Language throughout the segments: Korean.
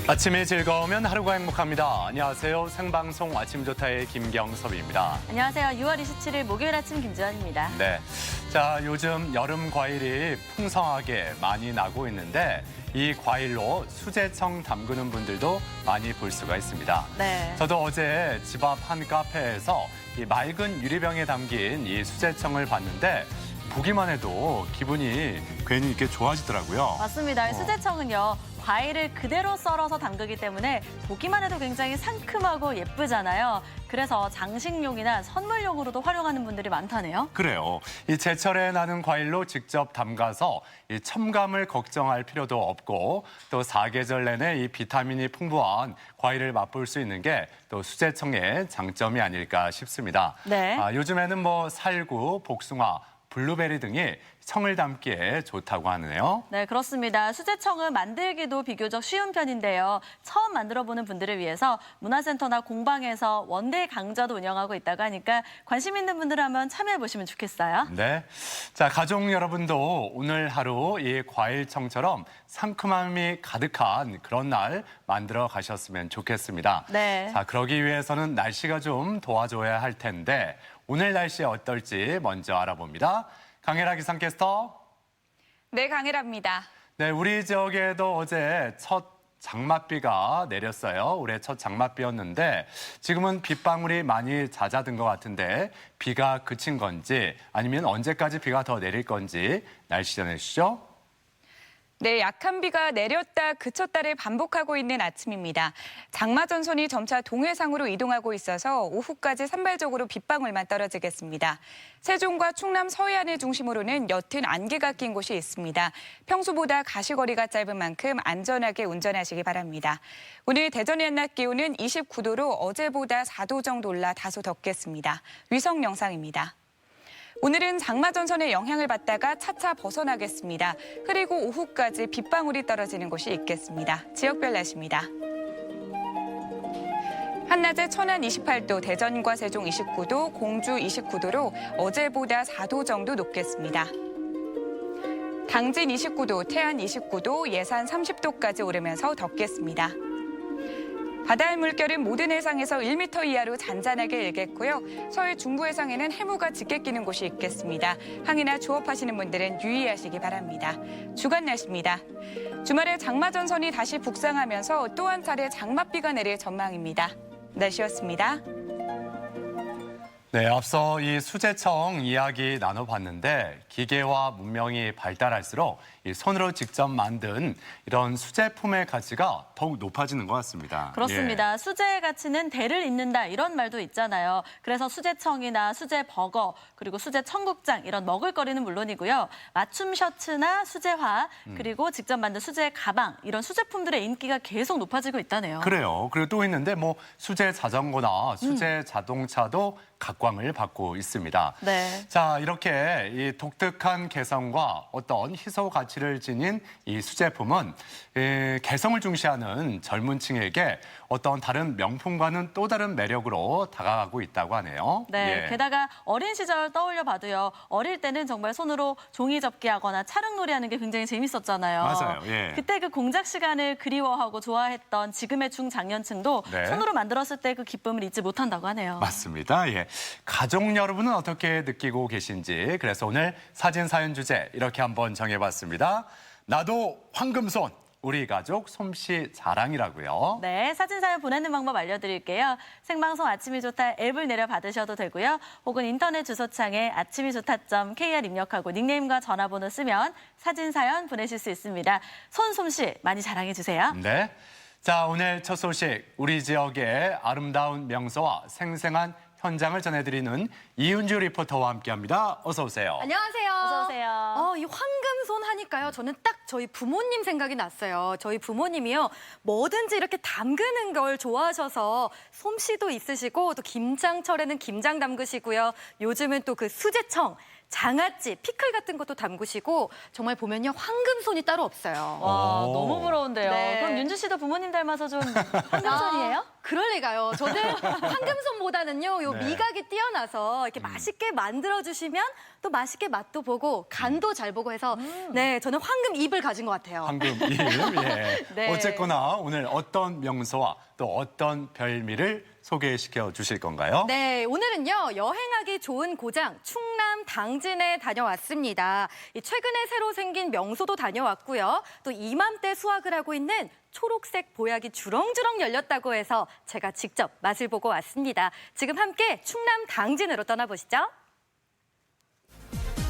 아침이 즐거우면 하루가 행복합니다. 안녕하세요. 생방송 아침 좋다의 김경섭입니다. 안녕하세요. 6월 27일 목요일 아침 김주환입니다. 네. 자, 요즘 여름 과일이 풍성하게 많이 나고 있는데 이 과일로 수제청 담그는 분들도 많이 볼 수가 있습니다. 네. 저도 어제 집 앞 한 카페에서 이 맑은 유리병에 담긴 이 수제청을 봤는데 보기만 해도 기분이 괜히 이렇게 좋아지더라고요. 맞습니다. 수제청은요. 과일을 그대로 썰어서 담그기 때문에 보기만 해도 굉장히 상큼하고 예쁘잖아요. 그래서 장식용이나 선물용으로도 활용하는 분들이 많다네요. 그래요. 이 제철에 나는 과일로 직접 담가서 이 첨감을 걱정할 필요도 없고 또 사계절 내내 이 비타민이 풍부한 과일을 맛볼 수 있는 게 또 수제청의 장점이 아닐까 싶습니다. 네. 요즘에는 뭐 살구, 복숭아, 블루베리 등이 청을 담기에 좋다고 하네요. 네, 그렇습니다. 수제청은 만들기도 비교적 쉬운 편인데요. 처음 만들어보는 분들을 위해서 문화센터나 공방에서 원데이 강좌도 운영하고 있다고 하니까 관심 있는 분들 한번 참여해보시면 좋겠어요. 네. 자, 가족 여러분도 오늘 하루 이 과일청처럼 상큼함이 가득한 그런 날 만들어 가셨으면 좋겠습니다. 네. 자, 그러기 위해서는 날씨가 좀 도와줘야 할 텐데 오늘 날씨 어떨지 먼저 알아봅니다. 강혜라 기상캐스터. 네, 강혜라입니다. 네, 우리 지역에도 어제 첫 장맛비가 내렸어요. 올해 첫 장맛비였는데 지금은 빗방울이 많이 잦아든 것 같은데 비가 그친 건지 아니면 언제까지 비가 더 내릴 건지 날씨 전해주시죠. 네, 약한 비가 내렸다 그쳤다를 반복하고 있는 아침입니다. 장마 전선이 점차 동해상으로 이동하고 있어서 오후까지 산발적으로 빗방울만 떨어지겠습니다. 세종과 충남 서해안을 중심으로는 옅은 안개가 낀 곳이 있습니다. 평소보다 가시거리가 짧은 만큼 안전하게 운전하시기 바랍니다. 오늘 대전의 한낮 기온은 29도로 어제보다 4도 정도 올라 다소 덥겠습니다. 위성 영상입니다. 오늘은 장마 전선의 영향을 받다가 차차 벗어나겠습니다. 흐리고 오후까지 빗방울이 떨어지는 곳이 있겠습니다. 지역별 날씨입니다. 한낮에 천안 28도, 대전과 세종 29도, 공주 29도로 어제보다 4도 정도 높겠습니다. 당진 29도, 태안 29도, 예산 30도까지 오르면서 덥겠습니다. 바다의 물결은 모든 해상에서 1m 이하로 잔잔하게 일겠고요. 서해 중부 해상에는 해무가 짙게 끼는 곳이 있겠습니다. 항해나 조업하시는 분들은 유의하시기 바랍니다. 주간 날씨입니다. 주말에 장마 전선이 다시 북상하면서 또 한 차례 장맛비가 내릴 전망입니다. 날씨였습니다. 네, 앞서 이 수제청 이야기 나눠봤는데 기계와 문명이 발달할수록 이 손으로 직접 만든 이런 수제품의 가치가 더욱 높아지는 것 같습니다. 그렇습니다. 수제의 가치는 대를 잇는다 이런 말도 있잖아요. 그래서 수제청이나 수제버거 그리고 수제청국장 이런 먹을거리는 물론이고요. 맞춤 셔츠나 수제화 그리고 직접 만든 수제 가방 이런 수제품들의 인기가 계속 높아지고 있다네요. 그래요. 그리고 또 있는데 뭐 수제 자전거나 수제 자동차도 각광을 받고 있습니다. 네. 자, 이렇게 이 독특한 개성과 어떤 희소 가치를 지닌 이 수제품은 개성을 중시하는 젊은 층에게 어떤 다른 명품과는 또 다른 매력으로 다가가고 있다고 하네요. 네, 예. 게다가 어린 시절 떠올려 봐도요. 어릴 때는 정말 손으로 종이 접기하거나 차량놀이 하는 게 굉장히 재밌었잖아요. 맞아요. 예. 그때 그 공작 시간을 그리워하고 좋아했던 지금의 중장년층도 네. 손으로 만들었을 때 그 기쁨을 잊지 못한다고 하네요. 맞습니다. 예. 가족 여러분은 어떻게 느끼고 계신지 그래서 오늘 사진 사연 주제 이렇게 한번 정해봤습니다. 나도 황금손. 우리 가족 솜씨 자랑이라고요. 네, 사진 사연 보내는 방법 알려드릴게요. 생방송 아침이 좋다 앱을 내려 받으셔도 되고요. 혹은 인터넷 주소창에 아침이 좋다.kr 입력하고 닉네임과 전화번호 쓰면 사진 사연 보내실 수 있습니다. 손 솜씨 많이 자랑해 주세요. 네. 자, 오늘 첫 소식 우리 지역의 아름다운 명소와 생생한 현장을 전해드리는 이은주 리포터와 함께합니다. 어서 오세요. 안녕하세요. 어서 오세요. 이 황금손 하니까요. 저는 딱 저희 부모님 생각이 났어요. 저희 부모님이요. 뭐든지 이렇게 담그는 걸 좋아하셔서 솜씨도 있으시고 또 김장철에는 김장 담그시고요. 요즘은 또 그 수제청, 장아찌, 피클 같은 것도 담그시고 정말 보면요. 황금손이 따로 없어요. 와, 오. 너무 부러운데요. 네. 그럼 윤주 씨도 부모님 닮아서 좀 황금손이에요? 그럴 리가요. 저는 황금손보다는요, 요 네. 미각이 뛰어나서 이렇게 맛있게 만들어주시면 또 맛있게 맛도 보고 간도 잘 보고 해서 네, 저는 황금 입을 가진 것 같아요. 황금 일. 예. 네. 어쨌거나 오늘 어떤 명소와 또 어떤 별미를 소개시켜 주실 건가요? 네, 오늘은요, 여행하기 좋은 고장 충남 당진에 다녀왔습니다. 이 최근에 새로 생긴 명소도 다녀왔고요. 또 이맘때 수확을 하고 있는 초록색 보약이 주렁주렁 열렸다고 해서 제가 직접 맛을 보고 왔습니다. 지금 함께 충남 당진으로 떠나보시죠.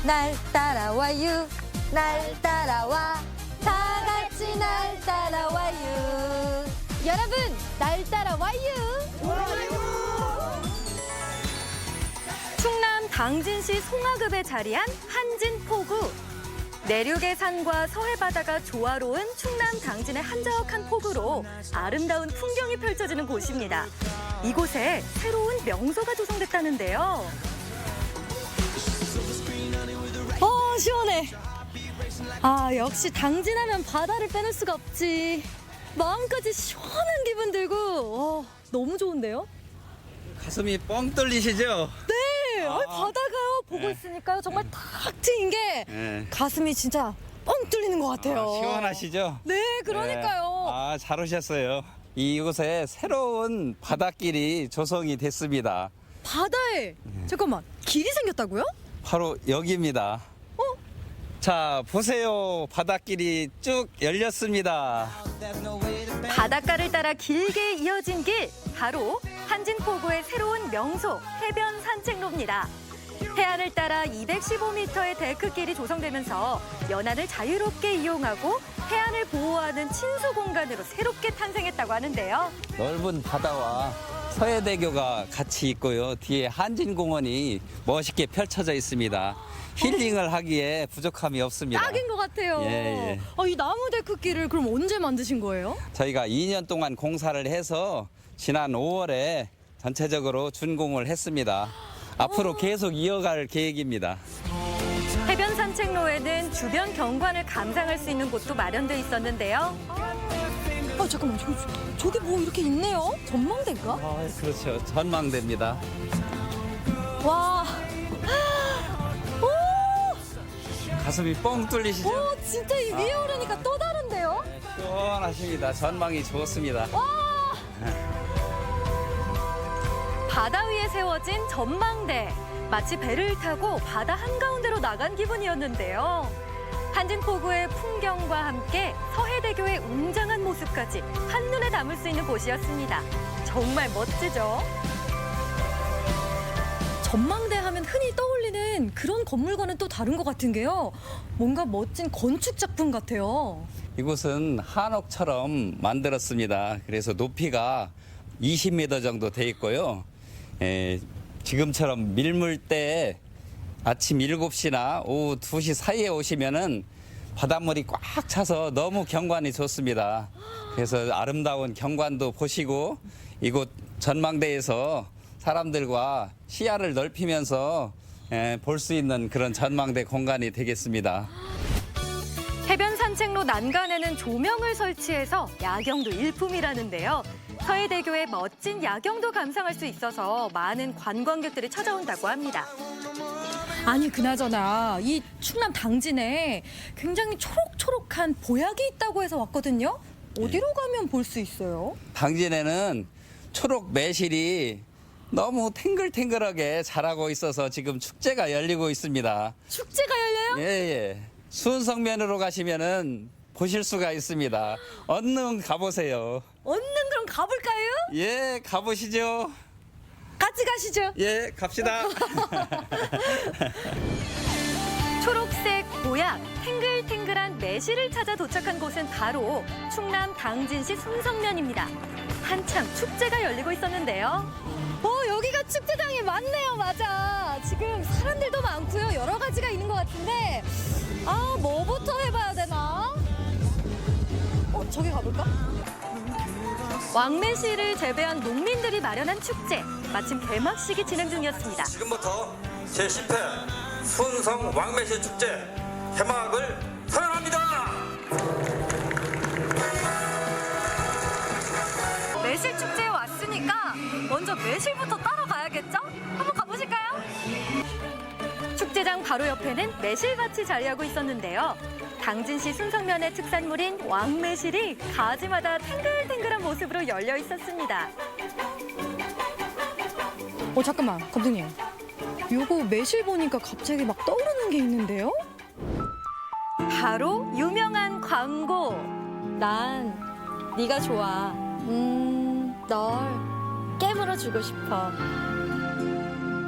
날 따라와요 날 따라와 다 같이 날 따라와요 여러분 날 따라와요 충남 당진시 송화급에 자리한 한진포구. 내륙의 산과 서해 바다가 조화로운 충남 당진의 한적한 포구로 아름다운 풍경이 펼쳐지는 곳입니다. 이곳에 새로운 명소가 조성됐다는데요. 시원해 역시 당진하면 바다를 빼놓을 수가 없지 마음까지 시원한 기분 들고 너무 좋은데요? 가슴이 뻥 뚫리시죠? 네 바다가요 보고 있으니까요 정말 탁 트인 게 네. 가슴이 진짜 뻥 뚫리는 것 같아요 시원하시죠? 네 그러니까요 잘 오셨어요. 이곳에 새로운 바닷길이 조성이 됐습니다. 바다에 잠깐만 길이 생겼다고요? 바로 여기입니다. 자, 보세요. 바닷길이 쭉 열렸습니다. 바닷가를 따라 길게 이어진 길, 바로 한진포구의 새로운 명소 해변 산책로입니다. 해안을 따라 215m의 데크길이 조성되면서 연안을 자유롭게 이용하고 해안을 보호하는 친수 공간으로 새롭게 탄생했다고 하는데요. 넓은 바다와 서해대교가 같이 있고요. 뒤에 한진공원이 멋있게 펼쳐져 있습니다. 힐링을 하기에 부족함이 없습니다. 딱인 것 같아요. 예. 이 나무 데크길을 그럼 언제 만드신 거예요? 저희가 2년 동안 공사를 해서 지난 5월에 전체적으로 준공을 했습니다. 앞으로 계속 이어갈 계획입니다. 해변 산책로에는 주변 경관을 감상할 수 있는 곳도 마련돼 있었는데요. 잠깐만 저기 뭐 이렇게 있네요? 전망대인가? 그렇죠. 전망대입니다. 와, 가슴이 뻥 뚫리시죠? 진짜 이 위에 오르니까 또 다른데요? 시원하십니다. 전망이 좋습니다. 바다 위에 세워진 전망대. 마치 배를 타고 바다 한가운데로 나간 기분이었는데요. 한진포구의 풍경과 함께 서해대교의 웅장한 모습까지 한눈에 담을 수 있는 곳이었습니다. 정말 멋지죠? 전망대 하면 흔히 떠올리는 그런 건물과는 또 다른 것 같은 게요. 뭔가 멋진 건축 작품 같아요. 이곳은 한옥처럼 만들었습니다. 그래서 높이가 20m 정도 돼 있고요. 지금처럼 밀물 때 아침 7시나 오후 2시 사이에 오시면은 바닷물이 꽉 차서 너무 경관이 좋습니다. 그래서 아름다운 경관도 보시고 이곳 전망대에서 사람들과 시야를 넓히면서 볼 수 있는 그런 전망대 공간이 되겠습니다. 해변 산책로 난간에는 조명을 설치해서 야경도 일품이라는데요. 서해대교의 멋진 야경도 감상할 수 있어서 많은 관광객들이 찾아온다고 합니다. 아니 그나저나 이 충남 당진에 굉장히 초록초록한 보약이 있다고 해서 왔거든요. 어디로 가면 볼 수 있어요? 당진에는 초록 매실이 너무 탱글탱글하게 자라고 있어서 지금 축제가 열리고 있습니다. 축제가 열려요? 예. 수은성면으로 가시면은 보실 수가 있습니다. 얼른 가보세요. 얼른 그럼 가볼까요? 예, 가보시죠. 같이 가시죠. 예, 갑시다. 초록색 보약, 탱글탱글한 매실을 찾아 도착한 곳은 바로 충남 당진시 숭성면입니다. 한참 축제가 열리고 있었는데요. 여기가 축제장이 맞네요. 맞아. 지금 사람들도 많고요. 여러 가지가 있는 것 같은데 뭐부터 해봐야 되나? 저기 가볼까? 왕매실을 재배한 농민들이 마련한 축제. 마침 개막식이 진행 중이었습니다. 지금부터 제10회 순성 왕매실 축제 개막을 선언합니다. 매실 축제에 왔으니까 먼저 매실부터 따러 가야겠죠? 한번 가보실까요? 축제장 바로 옆에는 매실밭이 자리하고 있었는데요. 당진시 순성면의 특산물인 왕매실이 가지마다 탱글탱글한 모습으로 열려 있었습니다. 잠깐만, 감독님. 요거 매실 보니까 갑자기 막 떠오르는 게 있는데요? 바로 유명한 광고. 난 네가 좋아. 널 깨물어 주고 싶어.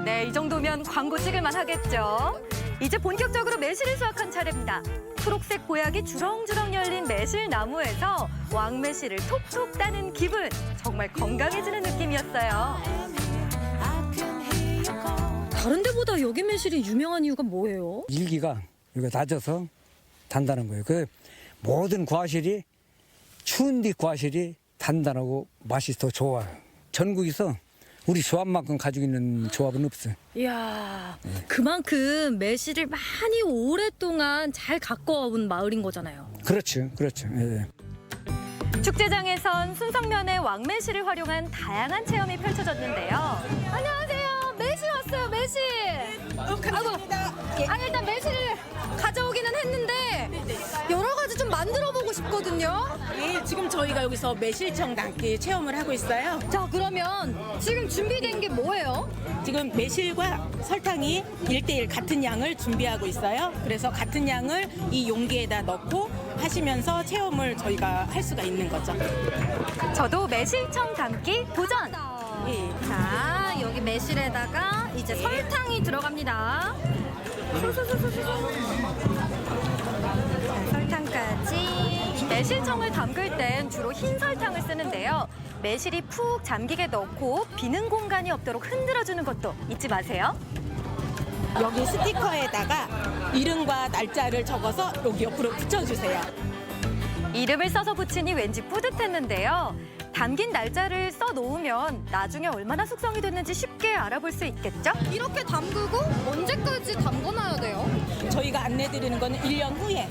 네, 이 정도면 광고 찍을만 하겠죠. 이제 본격적으로 매실을 수확한 차례입니다. 초록색 보약이 주렁주렁 열린 매실나무에서 왕매실을 톡톡 따는 기분. 정말 건강해지는 느낌이었어요. 다른 데보다 여기 매실이 유명한 이유가 뭐예요? 일기가 이거 낮아서 단단한 거예요. 그 모든 과실이 추운 뒤 과실이 단단하고 맛이 더 좋아요. 전국에서 우리 조합만큼 가지고 있는 조합은 없어요. 이야, 그만큼 매실을 많이 오랫동안 잘 가꿔온 마을인 거잖아요. 그렇죠, 그렇죠. 예. 축제장에선 순성면의 왕매실을 활용한 다양한 체험이 펼쳐졌는데요. 안녕하세요. 매실 왔어요, 매실. 아이고, 아니 일단 매실을 가져오기는 했는데 여러 가지 좀 만들어 보고 싶거든요. 네, 지금 저희가 여기서 매실청 담기 체험을 하고 있어요. 자, 그러면 지금 준비된 게 뭐예요? 지금 매실과 설탕이 1대1 같은 양을 준비하고 있어요. 그래서 같은 양을 이 용기에다 넣고 하시면서 체험을 저희가 할 수가 있는 거죠. 저도 매실청 담기 도전! 예. 자, 여기 매실에다가 이제 설탕이 들어갑니다. 설탕까지. 매실청을 담글 땐 주로 흰 설탕을 쓰는데요. 매실이 푹 잠기게 넣고 비는 공간이 없도록 흔들어주는 것도 잊지 마세요. 여기 스티커에다가 이름과 날짜를 적어서 여기 옆으로 붙여주세요. 이름을 써서 붙이니 왠지 뿌듯했는데요. 담긴 날짜를 써놓으면 나중에 얼마나 숙성이 됐는지 쉽게 알아볼 수 있겠죠? 이렇게 담그고 언제까지 담궈놔야 돼요? 저희가 안내드리는 거는 1년 후에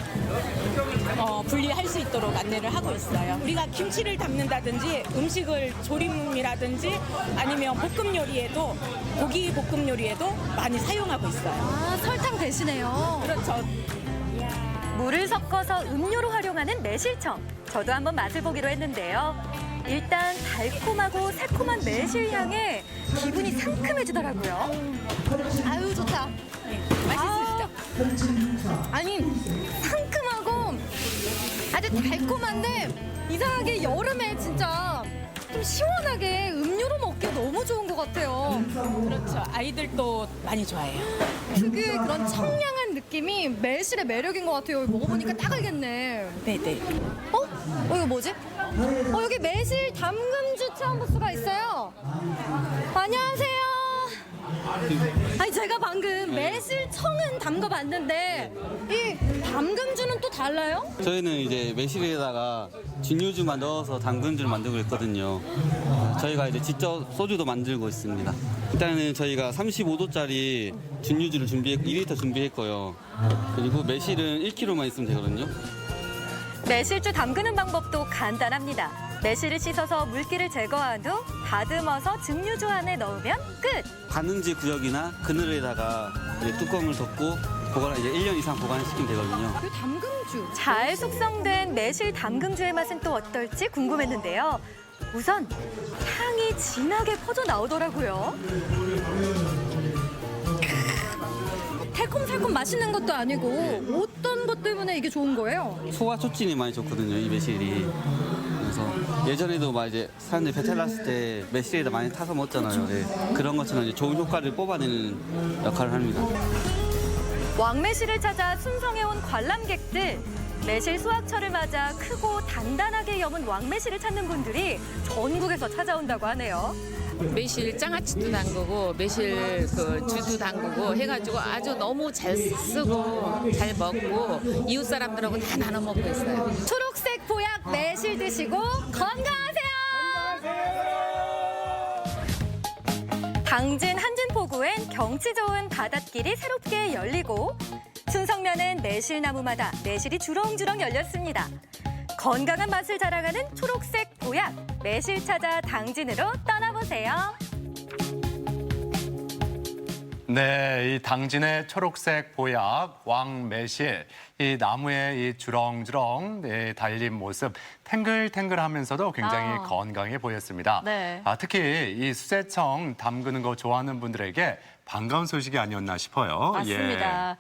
분리할 수 있도록 안내를 하고 있어요. 우리가 김치를 담는다든지 음식을 조림이라든지 아니면 볶음 요리에도 고기 볶음 요리에도 많이 사용하고 있어요. 아, 설탕 대신에요. 그렇죠. 물을 섞어서 음료로 활용하는 매실청. 저도 한번 맛을 보기로 했는데요. 일단 달콤하고 새콤한 매실 향에 기분이 상큼해지더라고요. 아유, 좋다. 맛있으시죠? 아니, 상큼하고 아주 달콤한데 이상하게 여름에 진짜 좀 시원하게 음료로 먹기 너무 좋은 것 같아요. 그렇죠. 아이들도 많이 좋아해요. 특유의 그런 청량한 느낌이 매실의 매력인 것 같아요. 먹어보니까 딱 알겠네. 네네. 이거 뭐지? 여기 매실 담금주 체험 부스가 있어요. 안녕하세요. 아니, 제가 방금 매실청은 담가봤는데 이 담금주는 또 달라요? 저희는 이제 매실에다가 증류주만 넣어서 담금주를 만들고 있거든요. 저희가 이제 직접 소주도 만들고 있습니다. 일단은 저희가 35도짜리 증류주를 2리터 준비했고요. 그리고 매실은 1kg만 있으면 되거든요. 매실주 담그는 방법도 간단합니다. 매실을 씻어서 물기를 제거한 후 다듬어서 증류주 안에 넣으면 끝! 가는지 구역이나 그늘에다가 이제 뚜껑을 덮고 보관 이제 1년 이상 보관시키면 되거든요. 그 담금주. 잘 숙성된 매실 담금주의 맛은 또 어떨지 궁금했는데요. 우선 향이 진하게 퍼져 나오더라고요. 달콤달콤 맛있는 것도 아니고 어떤 것 때문에 이게 좋은 거예요? 소화 촉진이 많이 좋거든요, 이 매실이. 그래서 예전에도 막 이제 사람들이 배탈 났을 때 매실에다 많이 타서 먹잖아요. 네. 그런 것처럼 이제 좋은 효과를 뽑아내는 역할을 합니다. 왕매실을 찾아 순성해온 관람객들. 매실 수확철을 맞아 크고 단단하게 여문 왕매실을 찾는 분들이 전국에서 찾아온다고 하네요. 매실 장아찌도 담그고 매실 그 주도 담그고 해가지고 아주 너무 잘 쓰고 잘 먹고 이웃 사람들하고 다 나눠 먹고 있어요. 초록색 보약 매실 드시고 건강하세요. 당진 한진포구엔 경치 좋은 바닷길이 새롭게 열리고 순성면엔 매실나무마다 매실이 주렁주렁 열렸습니다. 건강한 맛을 자랑하는 초록색 보약, 매실 찾아 당진으로 떠나보세요. 네, 이 당진의 초록색 보약 왕매실, 이 나무의 이 주렁주렁 달린 모습 탱글탱글하면서도 굉장히 건강해 보였습니다. 네. 특히 이 수제청 담그는 거 좋아하는 분들에게 반가운 소식이 아니었나 싶어요. 맞습니다.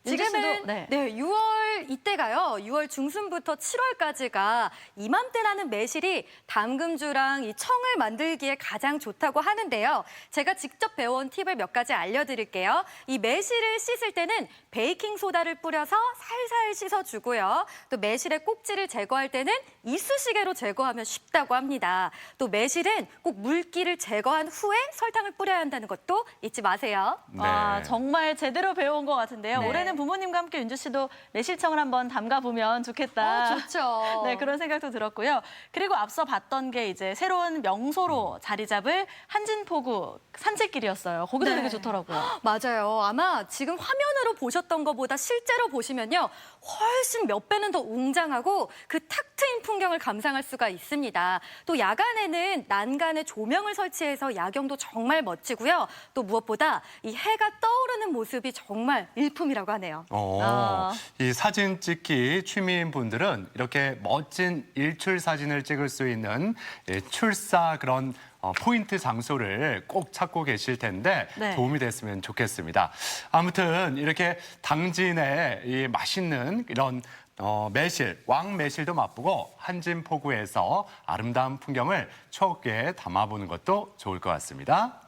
지금은 네. 6월 이때가요. 6월 중순부터 7월까지가 이맘때라는 매실이 담금주랑 이 청을 만들기에 가장 좋다고 하는데요. 제가 직접 배워온 팁을 몇 가지 알려드릴게요. 이 매실을 씻을 때는 베이킹 소다를 뿌려서 살살 씻어주고요. 또 매실의 꼭지를 제거할 때는 이쑤시개로 제거하면 쉽다고 합니다. 또 매실은 꼭 물기를 제거한 후에 설탕을 뿌려야 한다는 것도 잊지 마세요. 네. 정말 제대로 배운 것 같은데요. 네. 올해는 부모님과 함께 윤주 씨도 매실청을 한번 담가보면 좋겠다. 좋죠. 네, 그런 생각도 들었고요. 그리고 앞서 봤던 게 이제 새로운 명소로 자리 잡을 한진포구 산책길이었어요. 거기도 네. 되게 좋더라고요. 맞아요. 아마 지금 화면으로 보셨던 것보다 실제로 보시면요. 훨씬 몇 배는 더 웅장하고 그 탁 트인 풍경을 감상할 수가 있습니다. 또 야간에는 난간에 조명을 설치해서 야경도 정말 멋지고요. 또 무엇보다 이 해가 떠오르는 모습이 정말 일품이라고 하네요. 이 사진 찍기 취미인 분들은 이렇게 멋진 일출 사진을 찍을 수 있는 출사 그런 포인트 장소를 꼭 찾고 계실 텐데 네. 도움이 됐으면 좋겠습니다. 아무튼 이렇게 당진의 이 맛있는 이런 매실, 왕매실도 맛보고 한진포구에서 아름다운 풍경을 추억에 담아보는 것도 좋을 것 같습니다.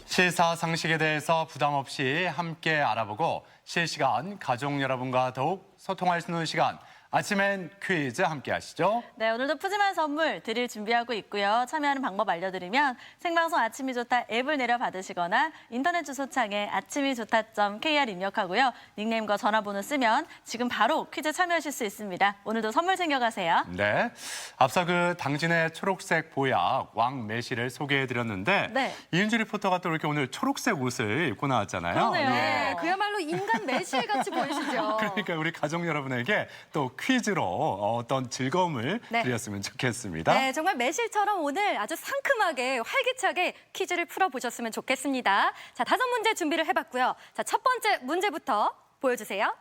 실사상식에 대해서 부담 없이 함께 알아보고 실시간 가족 여러분과 더욱 소통할 수 있는 시간, 아침엔 퀴즈 함께 하시죠. 네, 오늘도 푸짐한 선물 드릴 준비하고 있고요. 참여하는 방법 알려드리면 생방송 아침이 좋다 앱을 내려받으시거나 인터넷 주소창에 아침이좋다.kr 입력하고요. 닉네임과 전화번호 쓰면 지금 바로 퀴즈 참여하실 수 있습니다. 오늘도 선물 챙겨가세요. 네, 앞서 그 당진의 초록색 보약 왕매실을 소개해드렸는데 네. 이은주 리포터가 또 이렇게 오늘 초록색 옷을 입고 나왔잖아요. 그러네요. 네, 그야말로 인간 매실같이 보이시죠? 그러니까 우리 가족 여러분에게 또 퀴즈로 어떤 즐거움을 네. 드렸으면 좋겠습니다. 네, 정말 매실처럼 오늘 아주 상큼하게 활기차게 퀴즈를 풀어보셨으면 좋겠습니다. 자, 5문제 준비를 해봤고요. 자, 첫 번째 문제부터 보여주세요.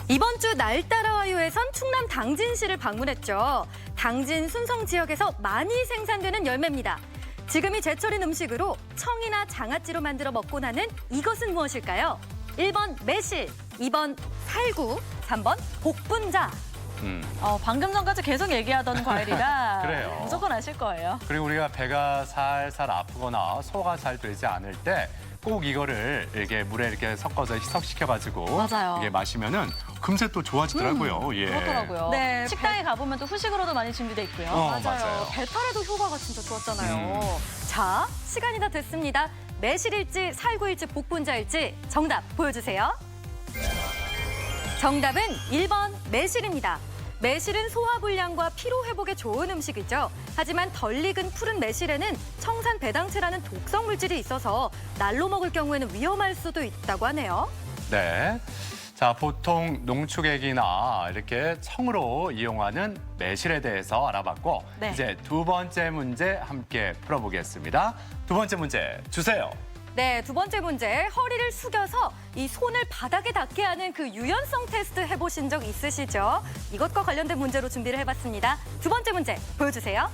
이번 주 날 따라와요에선 충남 당진시를 방문했죠. 당진 순성 지역에서 많이 생산되는 열매입니다. 지금이 제철인 음식으로 청이나 장아찌로 만들어 먹고 나는 이것은 무엇일까요? 1번 매실, 2번 살구, 3번 복분자. 방금 전까지 계속 얘기하던 과일이라 그래요. 무조건 아실 거예요. 그리고 우리가 배가 살살 아프거나 소화가 잘 되지 않을 때 꼭 이거를 이렇게 물에 이렇게 섞어서 희석시켜가지고 맞아요. 이게 마시면은 금세 또 좋아지더라고요. 예. 그렇더라고요. 네, 식당에 가보면 또 후식으로도 많이 준비돼 있고요. 맞아요. 배탈에도 효과가 진짜 좋았잖아요. 자, 시간이 다 됐습니다. 매실일지, 살구일지, 복분자일지 정답 보여주세요. 정답은 1번 매실입니다. 매실은 소화불량과 피로회복에 좋은 음식이죠. 하지만 덜 익은 푸른 매실에는 청산 배당체라는 독성 물질이 있어서 날로 먹을 경우에는 위험할 수도 있다고 하네요. 네. 자, 보통 농축액이나 이렇게 청으로 이용하는 매실에 대해서 알아봤고 네. 이제 두 번째 문제 함께 풀어보겠습니다. 두 번째 문제 주세요. 네, 두 번째 문제. 허리를 숙여서 이 손을 바닥에 닿게 하는 그 유연성 테스트 해보신 적 있으시죠? 이것과 관련된 문제로 준비를 해봤습니다. 두 번째 문제 보여주세요.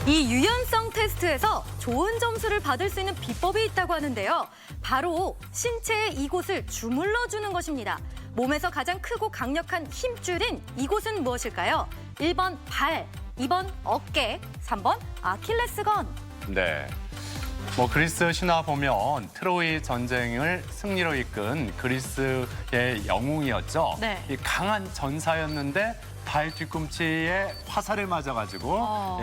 이 유연성 테스트에서 좋은 점수를 받을 수 있는 비법이 있다고 하는데요. 바로 신체의 이곳을 주물러주는 것입니다. 몸에서 가장 크고 강력한 힘줄인 이곳은 무엇일까요? 1번 발, 2번 어깨, 3번 아킬레스건. 네. 뭐 그리스 신화 보면 트로이 전쟁을 승리로 이끈 그리스의 영웅이었죠. 네. 이 강한 전사였는데 발 뒤꿈치에 화살을 맞아가지고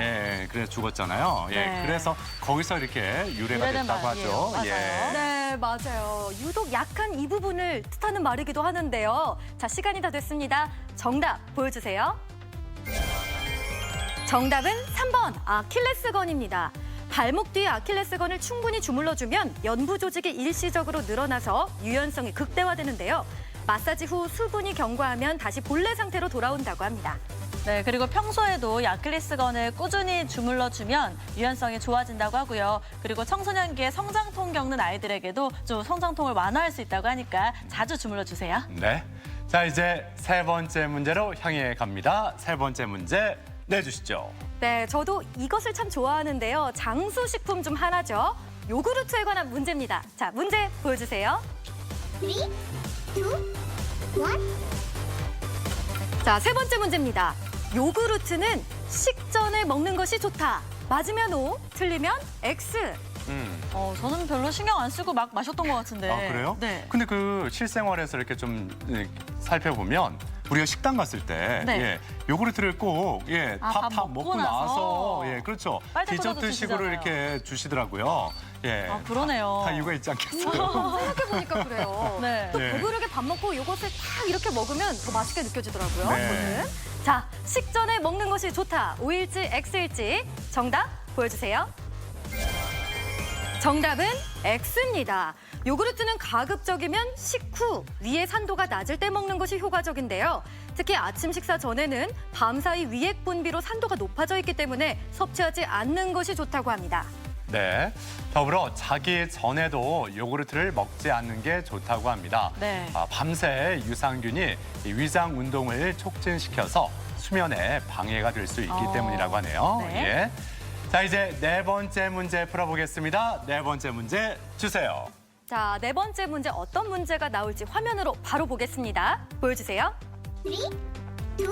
그래서 죽었잖아요. 네. 그래서 거기서 이렇게 유래가 됐다고 하죠. 맞아요. 네, 네, 맞아요. 유독 약한 이 부분을 뜻하는 말이기도 하는데요. 자, 시간이 다 됐습니다. 정답 보여주세요. 정답은 3번 아킬레스건입니다. 발목 뒤에 아킬레스건을 충분히 주물러주면 연부 조직이 일시적으로 늘어나서 유연성이 극대화되는데요. 마사지 후 수분이 경과하면 다시 본래 상태로 돌아온다고 합니다. 네, 그리고 평소에도 이 아킬레스건을 꾸준히 주물러주면 유연성이 좋아진다고 하고요. 그리고 청소년기에 성장통 겪는 아이들에게도 좀 성장통을 완화할 수 있다고 하니까 자주 주물러주세요. 네. 자, 이제 세 번째 문제로 향해 갑니다. 세 번째 문제 내주시죠. 네, 저도 이것을 참 좋아하는데요. 장수식품 중 하나죠. 요구르트에 관한 문제입니다. 자, 문제 보여주세요. 3, 2, 1. 자, 세 번째 문제입니다. 요구르트는 식전에 먹는 것이 좋다. 맞으면 O, 틀리면 X. 저는 별로 신경 안 쓰고 막 마셨던 것 같은데. 아, 그래요? 네. 근데 그 실생활에서 이렇게 좀 살펴보면 우리가 식당 갔을 때 네. 예, 요구르트를 꼭 밥 밥 먹고 나서 나서. 그렇죠. 빨대 꽂아서 디저트식으로 드시잖아요. 이렇게 주시더라고요. 예. 아, 그러네요. 다 이유가 있지 않겠어요? 생각해보니까 그래요. 네. 또 예. 배부르게 밥 먹고 요것을 딱 이렇게 먹으면 더 맛있게 느껴지더라고요. 네. 저는. 자, 식전에 먹는 것이 좋다. O일지 X일지 정답 보여주세요. 정답은 X입니다. 요구르트는 가급적이면 식후 위의 산도가 낮을 때 먹는 것이 효과적인데요. 특히 아침 식사 전에는 밤사이 위액 분비로 산도가 높아져 있기 때문에 섭취하지 않는 것이 좋다고 합니다. 네. 더불어 자기 전에도 요구르트를 먹지 않는 게 좋다고 합니다. 네. 밤새 유산균이 이 위장 운동을 촉진시켜서 수면에 방해가 될 수 있기 때문이라고 하네요. 네. 예. 자, 이제 네 번째 문제 풀어보겠습니다. 네 번째 문제 주세요. 자, 네 번째 문제 어떤 문제가 나올지 화면으로 바로 보겠습니다. 보여주세요. 3, 2, 1.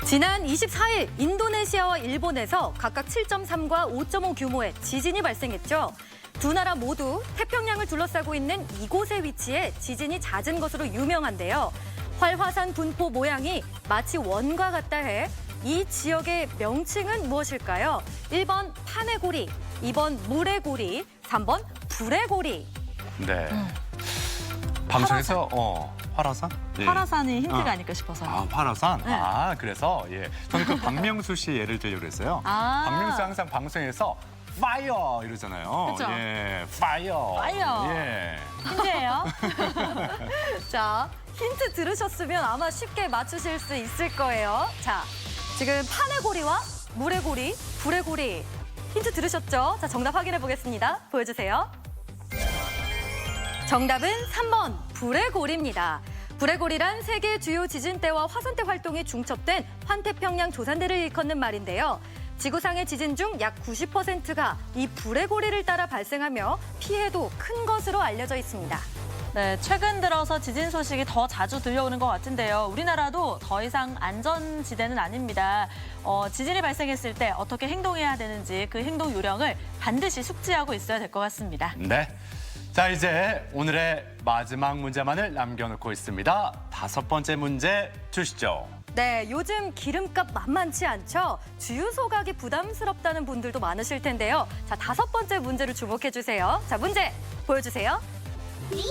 지난 24일 인도네시아와 일본에서 각각 7.3과 5.5 규모의 지진이 발생했죠. 두 나라 모두 태평양을 둘러싸고 있는 이곳에 위치해 지진이 잦은 것으로 유명한데요. 활화산 분포 모양이 마치 원과 같다 해 이 지역의 명칭은 무엇일까요? 1번 판의 고리, 2번 물의 고리, 3번 불의 고리. 네. 방송에서 화라산? 예. 파라산이 힌트가 어. 아닐까 싶어서요. 아, 화라산? 네. 아, 그래서 저는 그 박명수 씨 예를 들려고 그랬어요. 아. 박명수 항상 방송에서 파이어 이러잖아요. 그쵸? 예, 파이어. 파이어. 예. 힌트예요. 자, 힌트 들으셨으면 아마 쉽게 맞추실 수 있을 거예요. 자, 지금 판의 고리와 물의 고리, 불의 고리. 힌트 들으셨죠? 자, 정답 확인해 보겠습니다. 보여주세요. 정답은 3번 불의 고리입니다. 불의 고리란 세계 주요 지진대와 화산대 활동이 중첩된 환태평양 조산대를 일컫는 말인데요. 지구상의 지진 중 약 90%가 이 불의 고리를 따라 발생하며 피해도 큰 것으로 알려져 있습니다. 네, 최근 들어서 지진 소식이 더 자주 들려오는 것 같은데요. 우리나라도 더 이상 안전지대는 아닙니다. 지진이 발생했을 때 어떻게 행동해야 되는지 그 행동 요령을 반드시 숙지하고 있어야 될 것 같습니다. 네. 자, 이제 오늘의 마지막 문제만을 남겨놓고 있습니다. 다섯 번째 문제 주시죠. 네, 요즘 기름값 만만치 않죠? 주유소 가기 부담스럽다는 분들도 많으실 텐데요. 자, 다섯 번째 문제를 주목해 주세요. 자, 문제 보여주세요. 3, 2,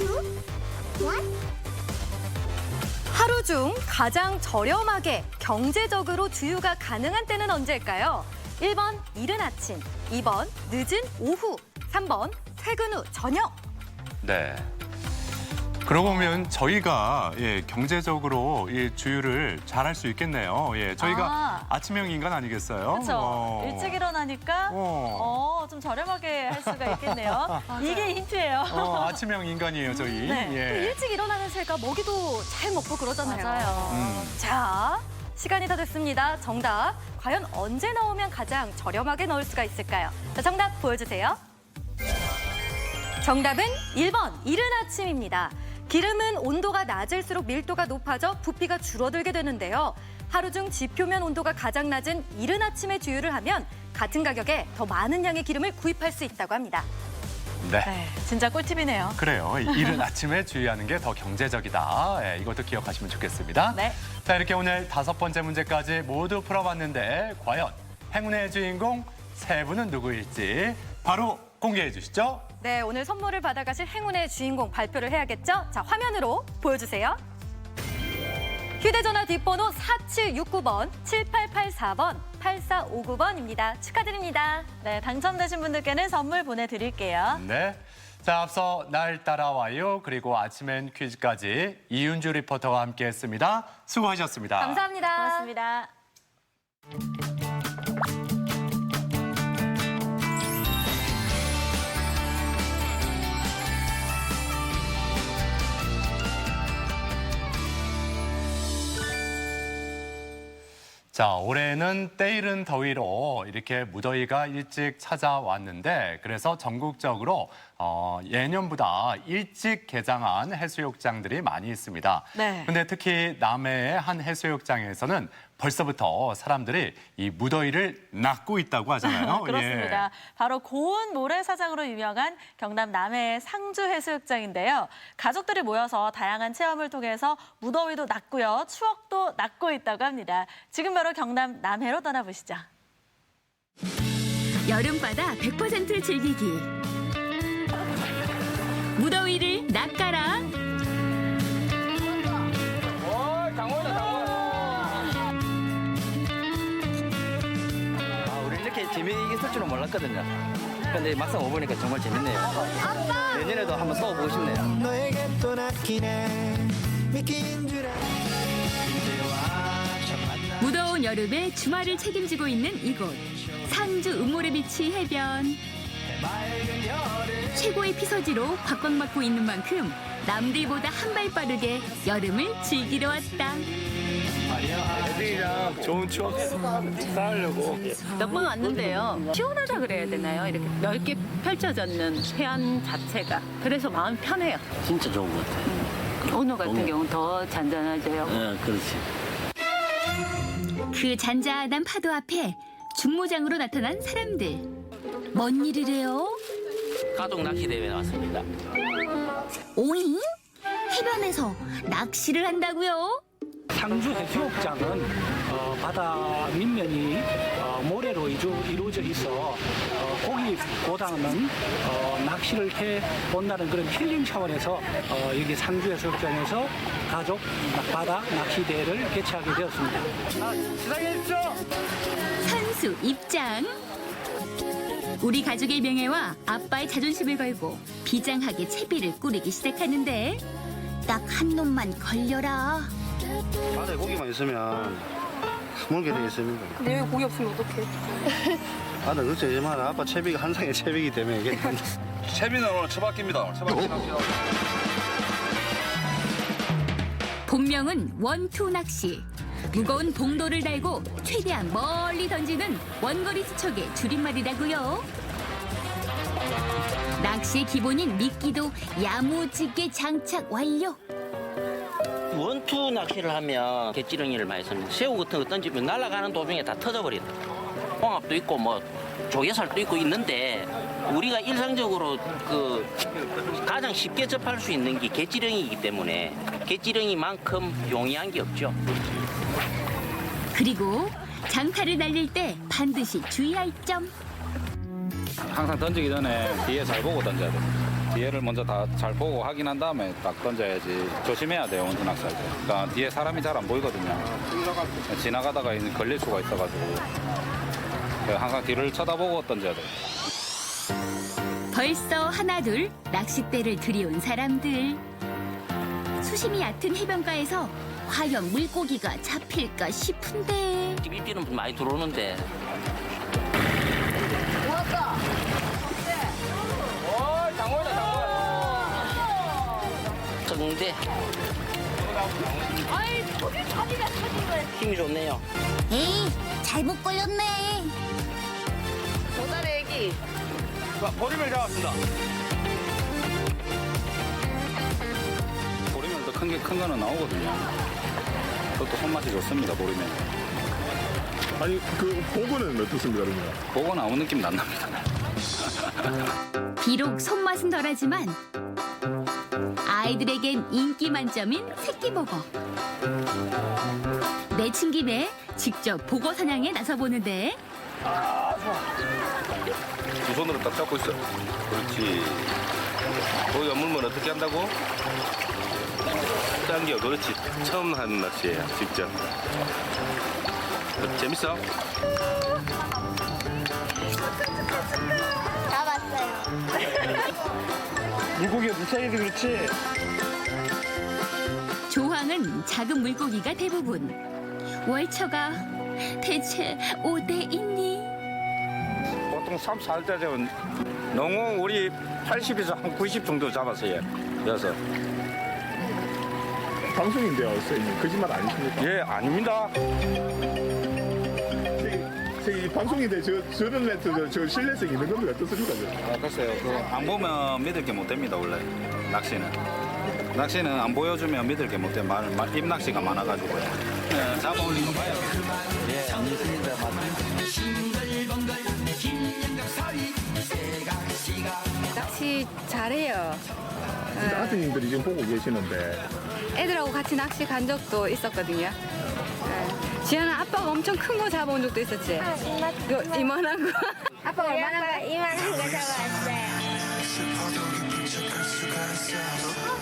1. 하루 중 가장 저렴하게 경제적으로 주유가 가능한 때는 언제일까요? 1번 이른 아침, 2번 늦은 오후, 3번 퇴근 후 저녁. 네. 그러고 보면 저희가 경제적으로 이 주유를 잘할 수 있겠네요. 저희가 아침형 인간 아니겠어요? 그렇죠. 일찍 일어나니까 좀 저렴하게 할 수가 있겠네요. 이게 힌트예요. 아침형 인간이에요, 저희. 네. 또 예. 일찍 일어나는 새가 먹이도 잘 먹고 그러잖아요. 맞아요. 자, 시간이 다 됐습니다. 정답. 과연 언제 넣으면 가장 저렴하게 넣을 수가 있을까요? 자, 정답 보여주세요. 정답은 1번 이른 아침입니다. 기름은 온도가 낮을수록 밀도가 높아져 부피가 줄어들게 되는데요. 하루 중 지표면 온도가 가장 낮은 이른 아침에 주유를 하면 같은 가격에 더 많은 양의 기름을 구입할 수 있다고 합니다. 네. 네, 진짜 꿀팁이네요. 그래요. 이른 아침에 주유하는 게 더 경제적이다. 이것도 기억하시면 좋겠습니다. 네. 자, 이렇게 오늘 다섯 번째 문제까지 모두 풀어봤는데 과연 행운의 주인공 세 분은 누구일지 바로 공개해 주시죠. 네, 오늘 선물을 받아가실 행운의 주인공 발표를 해야겠죠? 자, 화면으로 보여주세요. 휴대전화 뒷번호 4769번, 7884번, 8459번입니다. 축하드립니다. 네, 당첨되신 분들께는 선물 보내드릴게요. 네. 자, 앞서 날 따라와요. 그리고 아침엔 퀴즈까지 이윤주 리포터와 함께했습니다. 수고하셨습니다. 감사합니다. 고맙습니다. 자, 올해는 때이른 더위로 이렇게 무더위가 일찍 찾아왔는데 그래서 전국적으로 예년보다 일찍 개장한 해수욕장들이 많이 있습니다. 네. 근데 특히 남해의 한 해수욕장에서는 벌써부터 사람들이 이 무더위를 낚고 있다고 하잖아요. 그렇습니다. 바로 고운 모래사장으로 유명한 경남 남해의 상주 해수욕장인데요. 가족들이 모여서 다양한 체험을 통해서 무더위도 낚고요. 추억도 낚고 있다고 합니다. 지금 바로 경남 남해로 떠나보시죠. 여름바다 100%를 즐기기. 무더위를 낚아라. 우리 이렇게 재미있을 줄은 몰랐거든요. 근데 막상 와보니까 정말 재밌네요. 내년에도 한번 써보고 싶네요. 무더운 여름에 주말을 책임지고 있는 이곳. 상주 음모래비치 해변. 최고의 피서지로 각광받고 있는 만큼 남들보다 한 발 빠르게 여름을 즐기러 왔다. 애들이랑 좋은 추억 쌓으려고. 몇 번 왔는데요. 시원하다 그래야 되나요? 이렇게 넓게 펼쳐졌는 해안 자체가. 그래서 마음 편해요. 진짜 좋은 것 같아요. 오늘 같은 경우는 더 잔잔하죠. 네, 그렇지. 그 잔잔한 파도 앞에 중모장으로 나타난 사람들. 뭔 일이래요? 가족 낚시 대회 나왔습니다. 오잉? 해변에서 낚시를 한다고요? 상주 해수욕장은 바다 밑면이 모래로 이루어져 있어 고기보다는 낚시를 해본다는 그런 힐링 차원에서 여기 상주 해수욕장에서 가족 바다 낚시 대회를 개최하게 되었습니다. 시작해주십시오. 선수 입장. 우리 가족의 명예와 아빠의 자존심을 걸고 비장하게 채비를 꾸리기 시작하는데 딱 한 놈만 걸려라. 바다에 고기만 있으면 물게 돼 있습니다. 근데 여기 고기 없으면 어떡해? 아, 나 그렇지만 아빠 채비가 한 상의 채비이기 때문에 이게 채비는 오늘 처박힙니다. 처박히 낚시요. 본명은 원투 낚시. 무거운 봉도를 달고 최대한 멀리 던지는 원거리 수척의 줄임말이라고요. 낚시의 기본인 미끼도 야무지게 장착 완료. 원투 낚시를 하면 갯지렁이를 많이 씁니다. 새우 같은 거 던지면 날아가는 도중에 다 터져버린다. 홍합도 있고 뭐 조개살도 있고 있는데 우리가 일상적으로 가장 쉽게 접할 수 있는 게 갯지렁이이기 때문에 갯지렁이만큼 용이한 게 없죠. 그리고 장타를 날릴 때 반드시 주의할 점. 항상 던지기 전에 뒤에 잘 보고 던져야 돼. 뒤에를 먼저 다 잘 보고 확인한 다음에 딱 던져야지. 조심해야 돼요, 원투 낚시할 때. 그러니까 뒤에 사람이 잘 안 보이거든요. 지나가다가 걸릴 수가 있어가지고 항상 뒤를 쳐다보고 던져야 돼요. 벌써 하나둘 낚싯대를 들이온 사람들. 수심이 얕은 해변가에서 과연 물고기가 잡힐까 싶은데. 입질은 많이 들어오는데. 왔다. 적응돼. 아이, 저기 자기가 찾은 거야. 힘이 좋네요. 에이, 잘못 걸렸네. 도다리 애기. 보리멸 잡았습니다. 보리멸도 큰 거는 나오거든요. 그것도 손맛이 좋습니다, 보리멸. 아니, 보고는 어떻습니까, 그러면? 보고는 아무 느낌 안 납니다. 비록 손맛은 덜하지만 아이들에겐 인기 만점인 새끼보거. 내친 김에 직접 보거 사냥에 나서보는데 두 손으로 딱 잡고 있어. 그렇지. 거기가 물면 어떻게 한다고? 당겨. 그렇지. 처음 하는 낚시예요. 직접. 재밌어? 물고기가 무사해도 그렇지. 조항은 작은 물고기가 대부분. 월처가 대체 5대 있니? 보통 3, 4일 되면 농어 우리 80에서 한 90 정도 잡았어요. 여섯. 방송인데요, 선생님. 거짓말 아니십니까? 예, 아닙니다. 이 방송인데 저런 멘트 저 신뢰성 있는 겁니다. 어떻습니까? 아, 글쎄요. 안 보면 믿을 게 못 됩니다, 원래. 낚시는 안 보여주면 믿을 게 못 돼. 입낚시가 많아가지고요. 잡아 올린 거 봐요. 예, 안 믿습니다. 낚시 잘해요. 아드님들이 지금 보고 계시는데 애들하고 같이 낚시 간 적도 있었거든요. 지연아 아빠가 엄청 큰 거 잡아온 적도 있었지? 요 이만한 거. 아빠가 얼마나 이만한 거 잡아왔어요.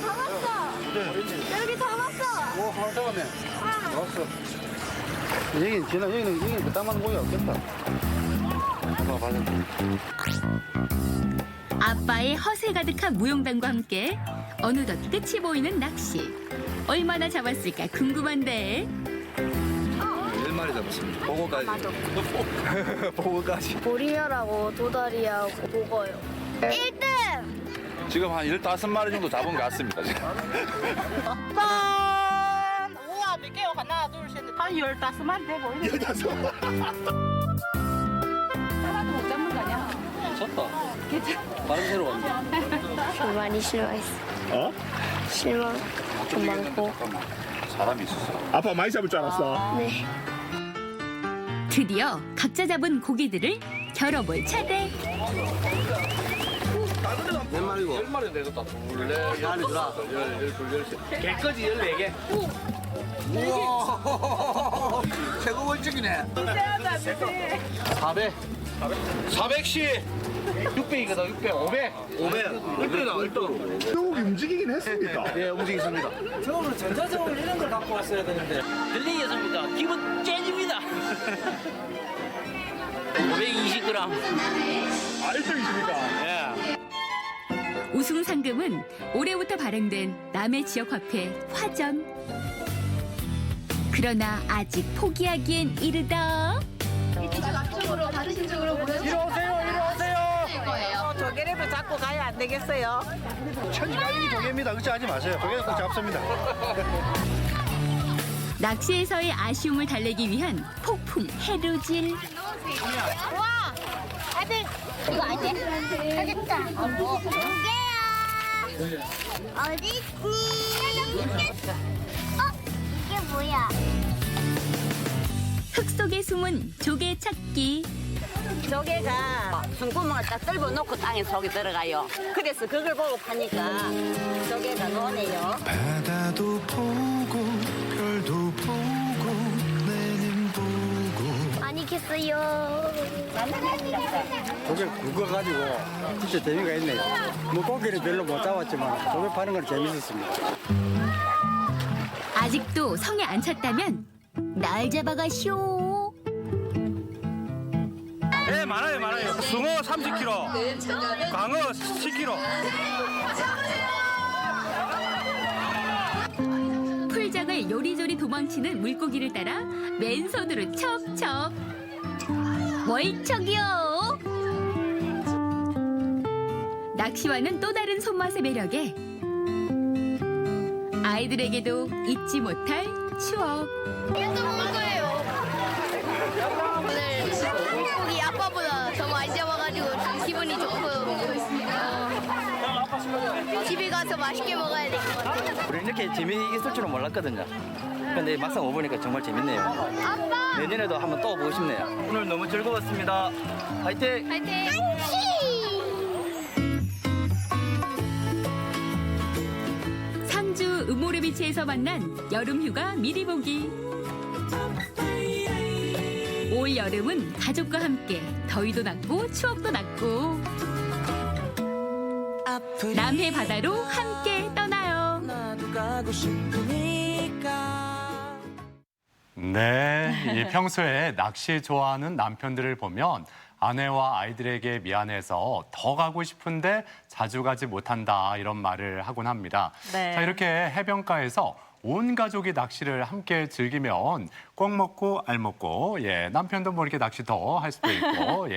잡았어. 여기 잡았어. 오, 하나 잡았네. 잡았어. 여기는 그딴만 보여 없겠다. 봐봐. 아빠의 허세 가득한 무용담과 함께 어느덧 끝이 보이는 낚시. 얼마나 잡았을까 궁금한데. 1마리 잡았습니다. 보고까지. 보고까지. 보리멸하고 도다리하고 보거요. 1등! 지금 한 15마리 정도 잡은 것 같습니다. 지금. 우와, 몇 개요? 하나, 둘, 셋, 넷. 한 15마리 돼 보이네. 15마리. 하나도 못 잡는 거 아니야? 쳤다. 바람 새로 왔네. 많이 실망했어. 어? 실망 좀 많고. 사람이 있었어. 아빠 많이 잡을 줄 알았어. 네. 드디어 각자 잡은 고기들을 겨뤄볼 차례. 몇 마리고? 10마리 내줬다. 둘, 넷, 안에 들어. 개까지 14개. 우와. 최고 월등이네. 400. 400씩. 600이거든, 600. 500. 1등이다, 1등. 새우기 움직이긴 했습니까? 예, 움직이십니다. 저거는 전자적으로 이런 걸 갖고 왔어야 되는데. 들리겠습니까? 기분 째집니다. 520g. 아, 1등이십니까? 예. 우승 상금은 올해부터 발행된 남해 지역 화폐 화전. 그러나 아직 포기하기엔 이르다. 이쪽 앞쪽으로 받으신 쪽으로 보여주세요. 거예요. 조개라도 잡고 가야 안 되겠어요? 천지가인이 조개입니다. 걱정하지 마세요. 조개는 꼭 잡습니다. 낚시에서의 아쉬움을 달래기 위한 폭풍 해루질. 와! 아들, 이거 안 돼? 알겠다. 조개야! 어디 있니? 이게 뭐야? 흙 속에 숨은 조개 찾기. 조개가 숨구멍을 딱 뚫어 놓고 땅에 속에 들어가요. 그래서 그걸 보고 파니까 조개가 노네요. 바다도 보고 별도 보고 내님 보고 많이 캤어요. 조개 그거 가지고 진짜 재미가 있네요. 물고기를 별로 못 잡았지만 조개 파는 건 재밌었습니다. 아직도 성에 안 찼다면 날 잡아가쇼. 네, 많아요. 숭어 30kg, 광어 10kg. 풀장을 요리조리 도망치는 물고기를 따라 맨손으로 척척. 월척이요. 낚시와는 또 다른 손맛의 매력에 아이들에게도 잊지 못할 추억. 이것도 먹을 거예요. 오늘 물고기 아빠보다 더 많이 잡아가지고 좀 기분이 좋고 집에 가서 맛있게 먹어야 될 것 같아요. 우리 이렇게 재미있을 줄은 몰랐거든요. 근데 막상 와보니까 정말 재밌네요. 아빠! 내년에도 한번 또 오고 싶네요. 오늘 너무 즐거웠습니다. 화이팅! 화이팅! 상주 음모르비치에서 만난 여름휴가 미리 보기. 올 여름은 가족과 함께 더위도 낫고 추억도 낫고 남해 바다로 함께 떠나요. 네, 이 평소에 낚시 좋아하는 남편들을 보면 아내와 아이들에게 미안해서 더 가고 싶은데 자주 가지 못한다 이런 말을 하곤 합니다. 네. 자, 이렇게 해변가에서 온 가족이 낚시를 함께 즐기면 꼭 먹고 알 먹고 남편도 뭐 이렇게 낚시 더 할 수도 있고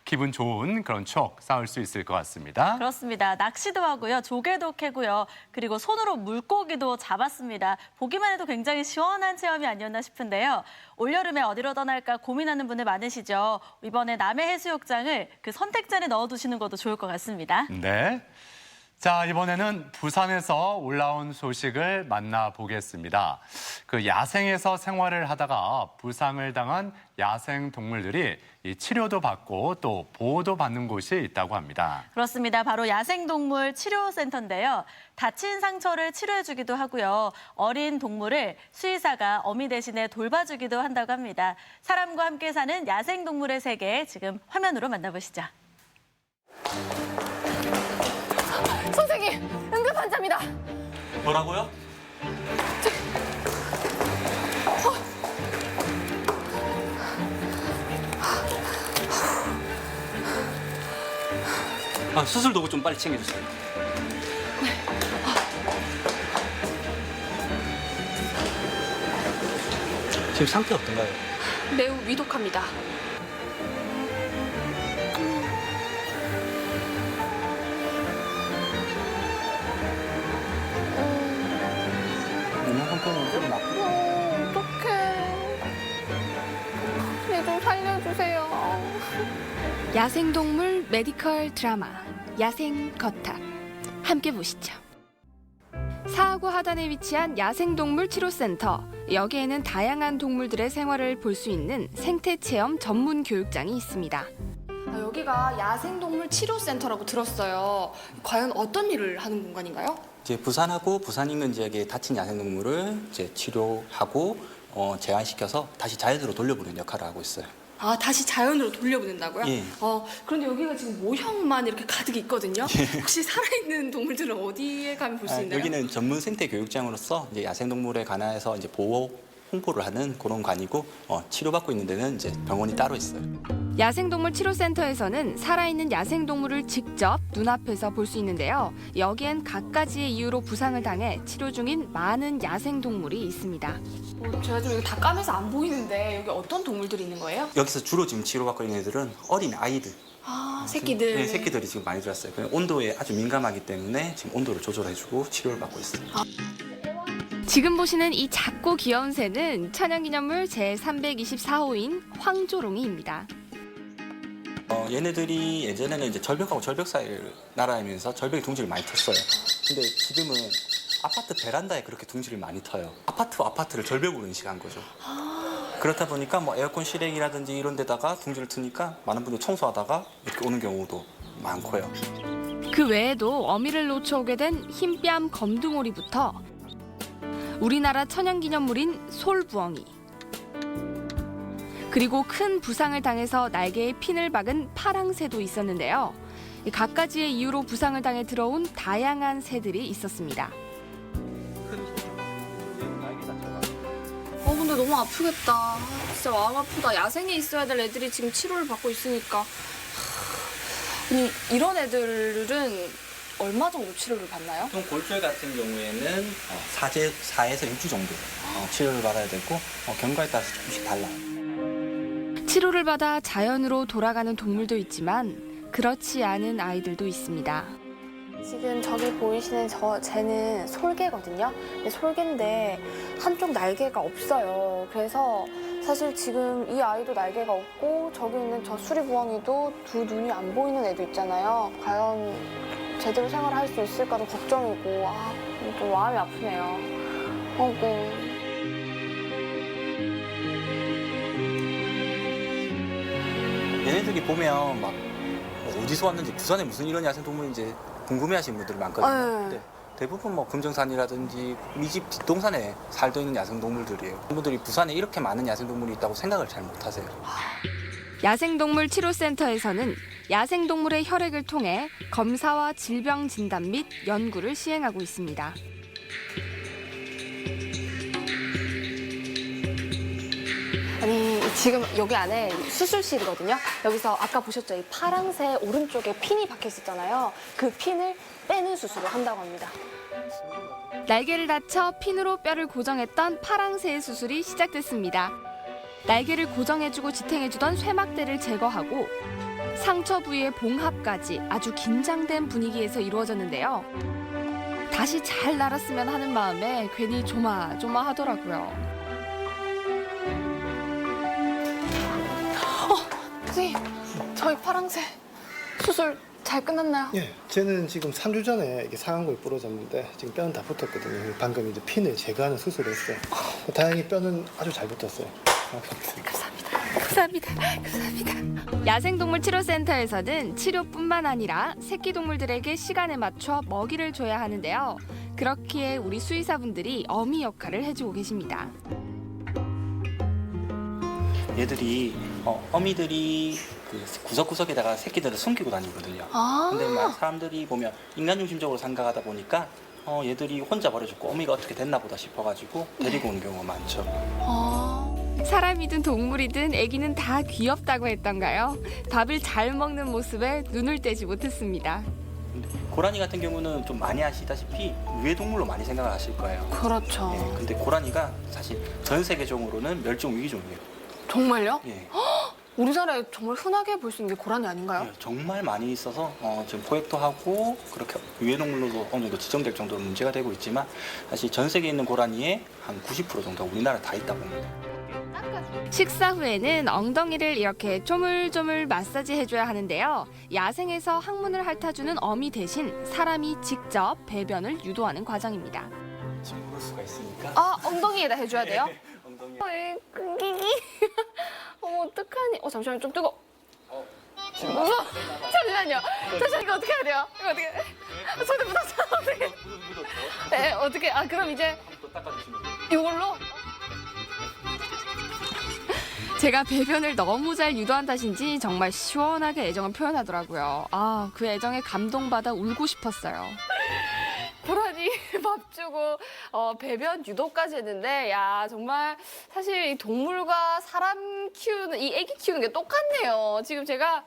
기분 좋은 그런 추억 쌓을 수 있을 것 같습니다. 그렇습니다. 낚시도 하고요. 조개도 캐고요. 그리고 손으로 물고기도 잡았습니다. 보기만 해도 굉장히 시원한 체험이 아니었나 싶은데요. 올여름에 어디로 떠날까 고민하는 분들 많으시죠. 이번에 남해 해수욕장을 그 선택지에 넣어두시는 것도 좋을 것 같습니다. 네. 자, 이번에는 부산에서 올라온 소식을 만나보겠습니다. 그 야생에서 생활을 하다가 부상을 당한 야생 동물들이 이 치료도 받고 또 보호도 받는 곳이 있다고 합니다. 그렇습니다. 바로 야생동물 치료센터인데요. 다친 상처를 치료해주기도 하고요. 어린 동물을 수의사가 어미 대신에 돌봐주기도 한다고 합니다. 사람과 함께 사는 야생동물의 세계 지금 화면으로 만나보시죠. 선생님, 응급 환자입니다. 뭐라고요? 수술 도구 좀 빨리 챙겨주세요. 지금 상태 어떤가요? 매우 위독합니다. 어떡해. 얘 좀 살려주세요. 야생동물 메디컬 드라마 야생 거탑 함께 보시죠. 사하구 하단에 위치한 야생동물 치료센터. 여기에는 다양한 동물들의 생활을 볼 수 있는 생태체험 전문 교육장이 있습니다. 여기가 야생동물 치료센터라고 들었어요. 과연 어떤 일을 하는 공간인가요? 이제 부산하고 부산 인근 지역에 다친 야생동물을 이제 치료하고 재활시켜서 다시 자연으로 돌려보는 역할을 하고 있어요. 아, 다시 자연으로 돌려보낸다고요? 예. 그런데 여기가 지금 모형만 이렇게 가득 있거든요. 혹시 살아있는 동물들은 어디에 가면 볼 수 있나요? 여기는 전문 생태 교육장으로서 이제 야생동물에 관해서 이제 보호 홍보를 하는 그런 관이고 치료받고 있는 데는 이제 병원이 따로 있어요. 야생동물 치료센터에서는 살아있는 야생동물을 직접 눈앞에서 볼 수 있는데요. 여기엔 갖가지의 이유로 부상을 당해 치료 중인 많은 야생동물이 있습니다. 제가 좀 여기 다 까매서 안 보이는데 여기 어떤 동물들이 있는 거예요? 여기서 주로 지금 치료받고 있는 애들은 어린 아이들. 아, 새끼들. 네, 새끼들이 지금 많이 들었어요. 온도에 아주 민감하기 때문에 지금 온도를 조절해주고 치료를 받고 있어요. 지금 보시는 이 작고 귀여운 새는 천연기념물 제324호인 황조롱이입니다. 얘네들이 예전에는 이제 절벽하고 절벽 사이를 날아다니면서 절벽에 둥지를 많이 텄어요. 근데 지금은 아파트 베란다에 그렇게 둥지를 많이 터요. 아파트와 아파트를 절벽으로 인식한 거죠. 그렇다 보니까 뭐 에어컨 실외기라든지 이런 데다가 둥지를 트니까 많은 분들이 청소하다가 이렇게 오는 경우도 많고요. 그 외에도 어미를 놓쳐오게 된 흰뺨 검둥오리부터 우리나라 천연기념물인 솔부엉이, 그리고 큰 부상을 당해서 날개에 핀을 박은 파랑새도 있었는데요. 갖가지의 이유로 부상을 당해 들어온 다양한 새들이 있었습니다. 근데 너무 아프겠다. 진짜 마음 아프다. 야생에 있어야 될 애들이 지금 치료를 받고 있으니까. 아니, 이런 애들은 얼마 정도 치료를 받나요? 보통 골절 같은 경우에는 4에서 6주 정도 치료를 받아야 되고 경과에 따라서 조금씩 달라요. 치료를 받아 자연으로 돌아가는 동물도 있지만 그렇지 않은 아이들도 있습니다. 지금 저기 보이시는 쟤는 솔개거든요. 근데 솔개인데 한쪽 날개가 없어요. 그래서 사실 지금 이 아이도 날개가 없고 저기 있는 저 수리부엉이도 두 눈이 안 보이는 애도 있잖아요. 과연 제대로 생활할 수 있을까도 걱정이고 좀 마음이 아프네요. 얘네들이 보면 막 어디서 왔는지 부산에 무슨 이런 야생동물인지 궁금해하시는 분들이 많거든요. 네. 네. 대부분 뭐 금정산이라든지 우리 집 뒷동산에 살고 있는 야생동물들이에요. 분들이 부산에 이렇게 많은 야생동물이 있다고 생각을 잘 못하세요. 야생동물 치료센터에서는 야생동물의 혈액을 통해 검사와 질병 진단 및 연구를 시행하고 있습니다. 아니 지금 여기 안에 수술실이거든요. 여기서 아까 보셨죠? 이 파랑새 오른쪽에 핀이 박혀 있었잖아요. 그 핀을 빼는 수술을 한다고 합니다. 날개를 다쳐 핀으로 뼈를 고정했던 파랑새의 수술이 시작됐습니다. 날개를 고정해주고 지탱해주던 쇠막대를 제거하고 상처 부위의 봉합까지 아주 긴장된 분위기에서 이루어졌는데요. 다시 잘 날았으면 하는 마음에 괜히 조마조마하더라고요. 선생님, 저희 파랑새 수술 잘 끝났나요? 예, 쟤는 지금 3주 전에 이게 상안골이 부러졌는데 지금 뼈는 다 붙었거든요. 방금 이제 핀을 제거하는 수술을 했어요. 다행히 뼈는 아주 잘 붙었어요. 감사합니다. 야생동물 치료센터에서는 치료뿐만 아니라 새끼 동물들에게 시간에 맞춰 먹이를 줘야 하는데요. 그렇기에 우리 수의사분들이 어미 역할을 해주고 계십니다. 얘들이 어미들이 그 구석구석에다가 새끼들을 숨기고 다니거든요. 근데 사람들이 보면 인간 중심적으로 생각하다 보니까 얘들이 혼자 버려졌고 어미가 어떻게 됐나 보다 싶어가지고 데리고 오는 경우가 많죠. 사람이든 동물이든 아기는 다 귀엽다고 했던가요? 밥을 잘 먹는 모습에 눈을 떼지 못했습니다. 고라니 같은 경우는 좀 많이 아시다시피 유해동물로 많이 생각을 하실 거예요. 그렇죠. 예, 근데 고라니가 사실 전 세계적으로는 멸종 위기종이에요. 정말요? 예. 우리나라에 정말 흔하게 볼 수 있는 게 고라니 아닌가요? 예, 정말 많이 있어서 지금 포획도 하고 그렇게 유해동물로도 어느 정도 지정될 정도로 문제가 되고 있지만 사실 전 세계에 있는 고라니의 한 90% 정도가 우리나라에 다 있다고 합니다. 식사 후에는 엉덩이를 이렇게 조물조물 마사지 해줘야 하는데요. 야생에서 항문을 핥아주는 어미 대신 사람이 직접 배변을 유도하는 과정입니다. 물 수가 있으니까. 아, 엉덩이에다 해줘야 돼요? 엉덩이. 끈기기. 어머, 어떡하니? 잠시만요, 좀 뜨거. 잠시만요. 잠시만, 이거 어떻게 해야 돼요? 이거 어떻게? 손에 묻었어. 어떻게? 네, 어떻게? 그럼 이제 또 닦아주시면 돼요. 이걸로? 제가 배변을 너무 잘 유도한 탓인지 정말 시원하게 애정을 표현하더라고요. 그 애정에 감동받아 울고 싶었어요. 고라니 밥 주고 배변 유도까지 했는데 야 정말 사실 이 동물과 사람 키우는 이 애기 키우는 게 똑같네요. 지금 제가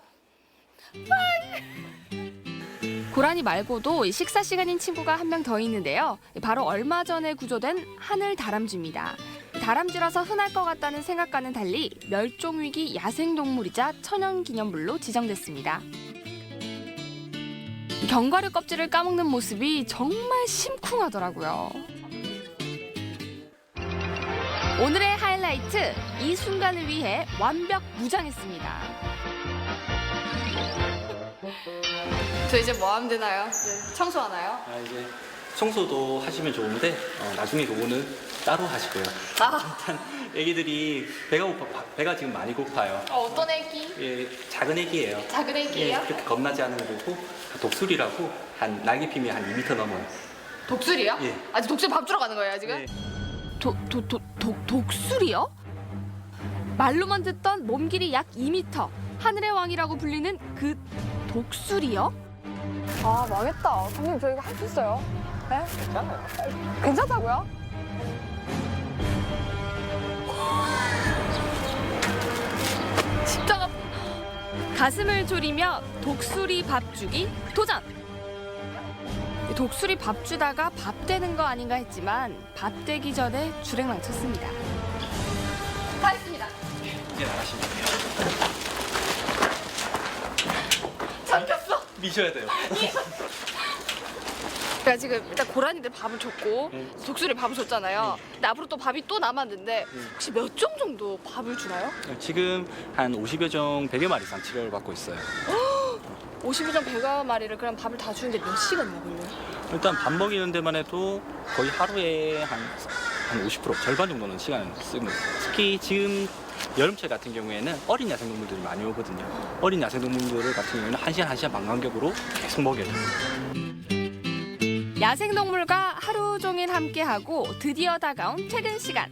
고라니 말고도 식사 시간인 친구가 한 명 더 있는데요. 바로 얼마 전에 구조된 하늘 다람쥐입니다. 다람쥐라서 흔할 것 같다는 생각과는 달리 멸종위기 야생동물이자 천연기념물로 지정됐습니다. 견과류 껍질을 까먹는 모습이 정말 심쿵하더라고요. 오늘의 하이라이트, 이 순간을 위해 완벽 무장했습니다. 저 이제 뭐 하면 되나요? 청소하나요? 이제 청소도 하시면 좋은데 나중에 그거는 따로 하시고요. 일단 애기들이 배가 지금 많이 고파요. 어떤 애기? 예, 작은 애기예요. 작은 애기예요? 예, 그렇게 겁나지 않은 거고 독수리라고 한 날개핌이 한 2m 넘어요. 독수리요? 예. 아직 독수리 밥 주러 가는 거예요 지금? 예. 독수리요? 말로만 듣던 몸길이 약 2m, 하늘의 왕이라고 불리는 그 독수리요? 망했다. 선생님 저 이거 할 수 있어요? 네? 괜찮아요. 괜찮다고요? 십자가 가슴을 졸이며 독수리 밥 주기 도전! 독수리 밥 주다가 밥 되는 거 아닌가 했지만 밥 되기 전에 주랭랑 쳤습니다. 다 했습니다. 이제 나가시면 돼요. 잡혔어. 미셔야 돼요. 제가 지금 일단 고라니들 밥을 줬고 독수리 밥을 줬잖아요. 근데 앞으로 또 밥이 또 남았는데 혹시 몇 종 정도 밥을 주나요? 지금 한 50여 종 100여 마리 이상 치료를 받고 있어요. 50여 100여 마리를 그럼 밥을 다 주는데 몇 시간이나 걸려요? 일단 밥 먹이는 데만 해도 거의 하루에 한 50% 절반 정도는 시간을 쓰고 있어요. 특히 지금 여름철 같은 경우에는 어린 야생동물들이 많이 오거든요. 어린 야생동물들 같은 경우에는 1시간 반 간격으로 계속 먹여요. 야생동물과 하루 종일 함께하고 드디어 다가온 퇴근 시간.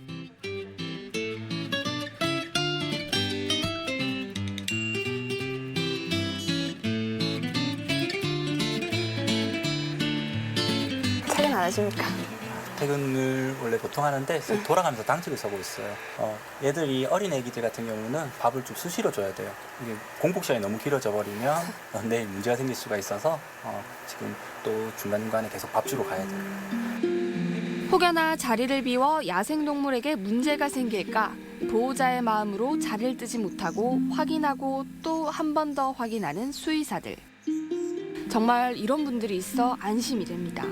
퇴근 안 하십니까? 퇴근을 원래 보통 하는데 돌아가면서 당직을 서고 있어요. 얘들이 어린 애기들 같은 경우는 밥을 좀 수시로 줘야 돼요. 이게 공복 시간이 너무 길어져 버리면 내일 문제가 생길 수가 있어서 지금 또 중간중간에 계속 밥 주러 가야 돼요. 혹여나 자리를 비워 야생동물에게 문제가 생길까 보호자의 마음으로 자리를 뜨지 못하고 확인하고 또 한 번 더 확인하는 수의사들. 정말 이런 분들이 있어 안심이 됩니다.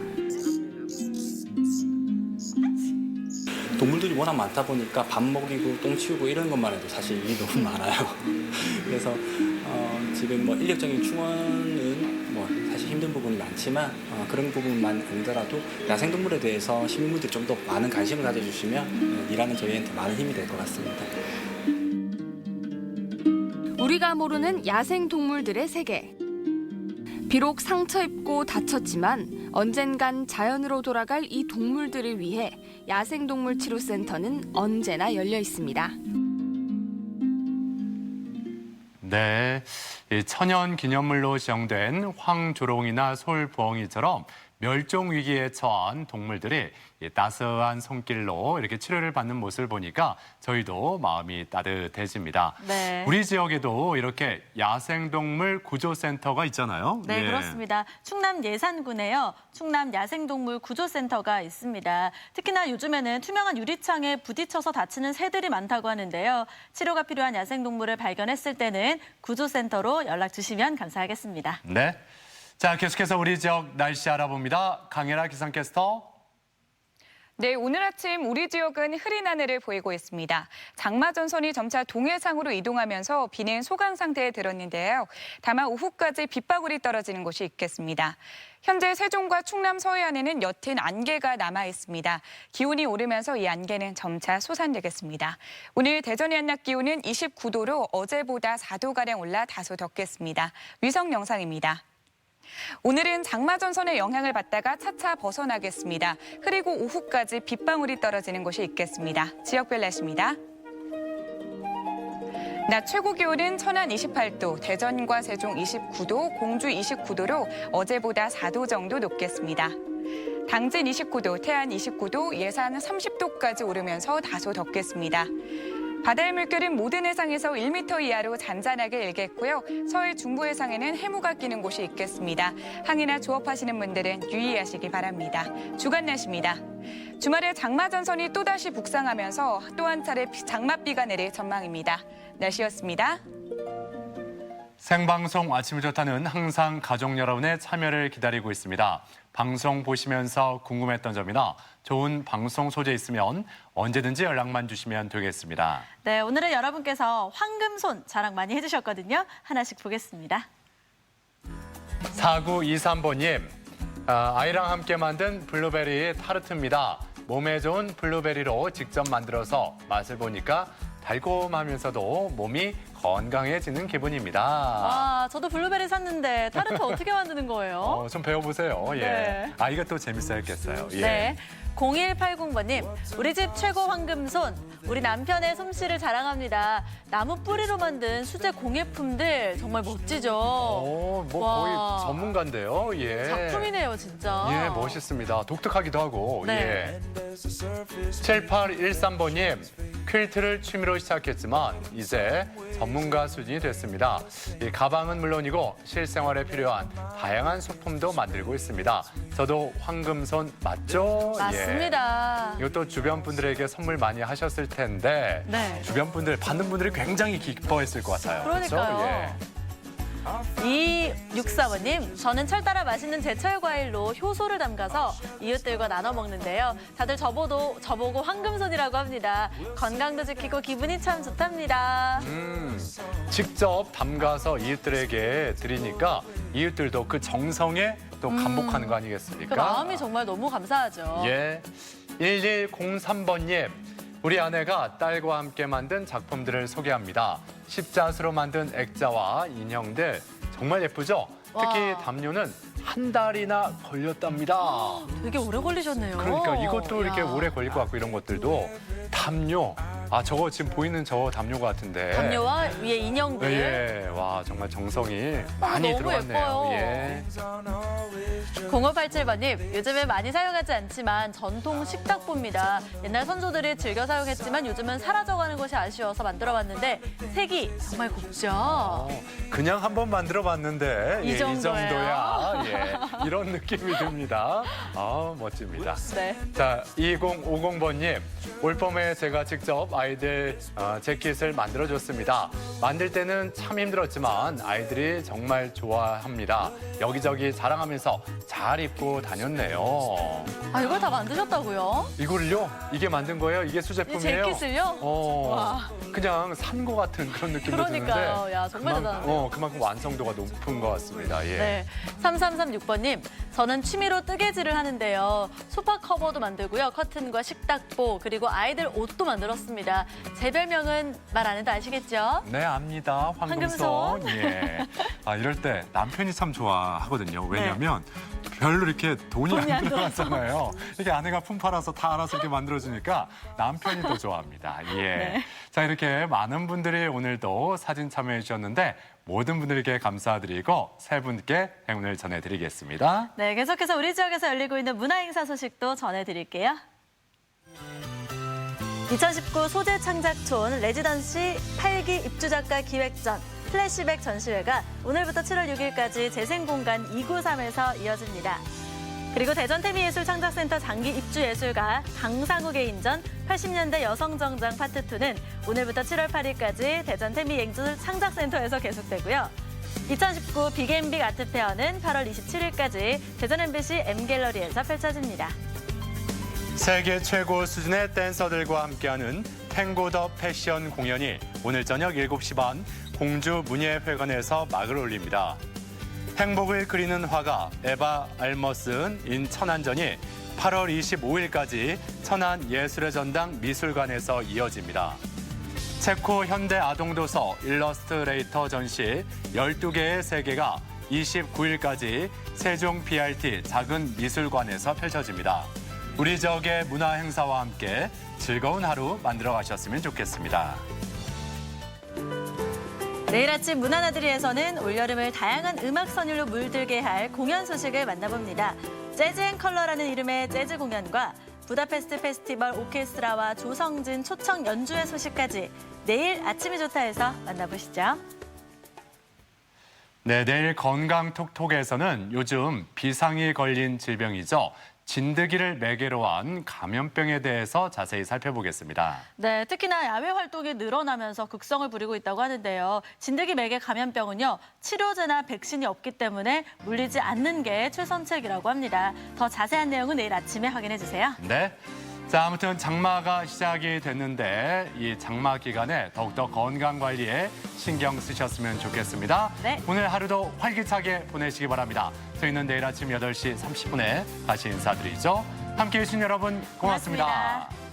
동물들이 워낙 많다 보니까 밥 먹이고 똥 치우고 이런 것만 해도 사실 일이 너무 많아요. 그래서 지금 뭐 인력적인 충원은 뭐 사실 힘든 부분이 많지만 그런 부분만 아니더라도 야생동물에 대해서 시민분들이 좀 더 많은 관심을 가져주시면 일하는 저희한테 많은 힘이 될 것 같습니다. 우리가 모르는 야생동물들의 세계. 비록 상처 입고 다쳤지만 언젠간 자연으로 돌아갈 이 동물들을 위해 야생동물치료센터는 언제나 열려 있습니다. 네, 이 천연기념물로 지정된 황조롱이나 솔부엉이처럼 멸종 위기에 처한 동물들이 이 따스한 손길로 이렇게 치료를 받는 모습을 보니까 저희도 마음이 따뜻해집니다. 네. 우리 지역에도 이렇게 야생동물 구조센터가 있잖아요. 네, 예. 그렇습니다. 충남 예산군에요. 충남 야생동물 구조센터가 있습니다. 특히나 요즘에는 투명한 유리창에 부딪혀서 다치는 새들이 많다고 하는데요. 치료가 필요한 야생동물을 발견했을 때는 구조센터로 연락 주시면 감사하겠습니다. 네. 자, 계속해서 우리 지역 날씨 알아봅니다. 강혜라 기상캐스터. 네, 오늘 아침 우리 지역은 흐린 하늘을 보이고 있습니다. 장마 전선이 점차 동해상으로 이동하면서 비는 소강 상태에 들었는데요. 다만 오후까지 빗방울이 떨어지는 곳이 있겠습니다. 현재 세종과 충남 서해안에는 옅은 안개가 남아 있습니다. 기온이 오르면서 이 안개는 점차 솟아내겠습니다. 오늘 대전의 한낮 기온은 29도로 어제보다 4도가량 올라 다소 덥겠습니다. 위성 영상입니다. 오늘은 장마 전선의 영향을 받다가 차차 벗어나겠습니다. 흐리고 오후까지 빗방울이 떨어지는 곳이 있겠습니다. 지역별 날씨입니다. 낮 최고 기온은 천안 28도, 대전과 세종 29도, 공주 29도로 어제보다 4도 정도 높겠습니다. 당진 29도, 태안 29도, 예산 30도까지 오르면서 다소 덥겠습니다. 바다의 물결은 모든 해상에서 1m 이하로 잔잔하게 일겠고요. 서해 중부 해상에는 해무가 끼는 곳이 있겠습니다. 항해나 조업하시는 분들은 유의하시기 바랍니다. 주간 날씨입니다. 주말에 장마 전선이 또다시 북상하면서 또 한 차례 장맛비가 내릴 전망입니다. 날씨였습니다. 생방송 아침이 좋다는 항상 가족 여러분의 참여를 기다리고 있습니다. 방송 보시면서 궁금했던 점이나 좋은 방송 소재 있으면 언제든지 연락만 주시면 되겠습니다. 네, 오늘은 여러분께서 황금손 자랑 많이 해주셨거든요. 하나씩 보겠습니다. 4923번님, 아이랑 함께 만든 블루베리 타르트입니다. 몸에 좋은 블루베리로 직접 만들어서 맛을 보니까 달콤하면서도 몸이 건강해지는 기분입니다. 와, 저도 블루베리 샀는데 타르트 어떻게 만드는 거예요? 좀 배워보세요. 예. 네. 이것도 재밌어했겠어요. 예. 네. 0180번님, 우리 집 최고 황금손, 우리 남편의 솜씨를 자랑합니다. 나무 뿌리로 만든 수제 공예품들 정말 멋지죠? 거의 전문가인데요. 예. 작품이네요, 진짜. 예, 멋있습니다. 독특하기도 하고. 네. 예. 7813번님, 퀼트를 취미로 시작했지만 이제 전문가 수준이 됐습니다. 이 가방은 물론이고 실생활에 필요한 다양한 소품도 만들고 있습니다. 저도 황금손 맞죠? 맞습니다. 예. 이것도 주변 분들에게 선물 많이 하셨을 텐데 네. 주변 분들 받는 분들이 굉장히 기뻐했을 것 같아요. 그러니까요. 그렇죠? 예. 2264번님, 저는 철따라 맛있는 제철 과일로 효소를 담가서 이웃들과 나눠 먹는데요. 다들 저보고 황금손이라고 합니다. 건강도 지키고 기분이 참 좋답니다. 직접 담가서 이웃들에게 드리니까 이웃들도 그 정성에 또 감복하는 거 아니겠습니까? 그 마음이 정말 너무 감사하죠. 예. 1103번님, 우리 아내가 딸과 함께 만든 작품들을 소개합니다. 십자수로 만든 액자와 인형들 정말 예쁘죠? 특히 와. 담요는 한 달이나 걸렸답니다. 되게 오래 걸리셨네요. 그러니까 이것도 이렇게 야. 오래 걸릴 것 같고 이런 것들도 담요. 아, 저거 지금 보이는 저 담요 같은데. 담요와 위에 인형들. 예, 와 정말 정성이 많이 너무 들어갔네요. 예뻐요. 예. 0587번님, 요즘에 많이 사용하지 않지만 전통 식탁보입니다. 옛날 선조들이 즐겨 사용했지만 요즘은 사라져가는 것이 아쉬워서 만들어봤는데 색이 정말 곱죠. 그냥 한번 만들어봤는데 이 예, 정도예요? 이 정도야. 예, 이런 느낌이 듭니다. 아, 멋집니다. 네. 자, 2050번님, 올봄에 제가 직접 아이들 재킷을 만들어줬습니다. 만들 때는 참 힘들었지만 아이들이 정말 좋아합니다. 여기저기 자랑하면서 잘 입고 다녔네요. 아, 이걸 다 만드셨다고요? 이거를요? 이게 만든 거예요? 이게 수제품이에요? 이 재킷을요? 와. 그냥 산 거 같은 그런 느낌도 그러니까요. 드는데 야, 정말 대단하네요. 그만큼 완성도가 높은 것 같습니다. 예. 네. 3336번님, 저는 취미로 뜨개질을 하는데요. 소파 커버도 만들고요. 커튼과 식탁보, 그리고 아이들 옷도 만들었습니다. 제 별명은 말 안 해도 아시겠죠? 네, 압니다. 황금손. 예. 아, 이럴 때 남편이 참 좋아하거든요. 왜냐면 별로 이렇게 돈이 안 들어가잖아요. 이렇게 아내가 품 팔아서 다 알아서 이렇게 만들어주니까 남편이 더 좋아합니다. 예. 네. 자, 이렇게 많은 분들이 오늘도 사진 참여해 주셨는데 모든 분들께 감사드리고 세 분께 행운을 전해드리겠습니다. 네, 계속해서 우리 지역에서 열리고 있는 문화행사 소식도 전해드릴게요. 2019 소재창작촌 레지던시 8기 입주작가 기획전 플래시백 전시회가 오늘부터 7월 6일까지 재생공간 293에서 이어집니다. 그리고 대전 태미예술창작센터 장기 입주예술가 강상욱의 인전 80년대 여성정장 파트 2는 오늘부터 7월 8일까지 대전 태미예술창작센터에서 계속되고요. 2019 빅앤빅 아트페어는 8월 27일까지 대전 MBC M갤러리에서 펼쳐집니다. 세계 최고 수준의 댄서들과 함께하는 탱고 더 패션 공연이 오늘 저녁 7시 반 공주 문예회관에서 막을 올립니다. 행복을 그리는 화가 에바 알머슨 인 천안전이 8월 25일까지 천안 예술의 전당 미술관에서 이어집니다. 체코 현대 아동도서 일러스트레이터 전시 12개의 세계가 29일까지 세종 BRT 작은 미술관에서 펼쳐집니다. 우리 지역의 문화 행사와 함께 즐거운 하루 만들어 가셨으면 좋겠습니다. 내일 아침 문화나들이에서는 올여름을 다양한 음악 선율로 물들게 할 공연 소식을 만나봅니다. 재즈앤컬러라는 이름의 재즈 공연과 부다페스트 페스티벌 오케스트라와 조성진 초청 연주회 소식까지 내일 아침이 좋다에서 만나보시죠. 네, 내일 건강톡톡에서는 요즘 비상이 걸린 질병이죠. 진드기를 매개로 한 감염병에 대해서 자세히 살펴보겠습니다. 네, 특히나 야외 활동이 늘어나면서 극성을 부리고 있다고 하는데요. 진드기 매개 감염병은요, 치료제나 백신이 없기 때문에 물리지 않는 게 최선책이라고 합니다. 더 자세한 내용은 내일 아침에 확인해 주세요. 네. 자, 아무튼 장마가 시작이 됐는데 이 장마 기간에 더욱더 건강 관리에 신경 쓰셨으면 좋겠습니다. 네. 오늘 하루도 활기차게 보내시기 바랍니다. 저희는 내일 아침 8시 30분에 다시 인사드리죠. 함께해 주신 여러분 고맙습니다. 고맙습니다.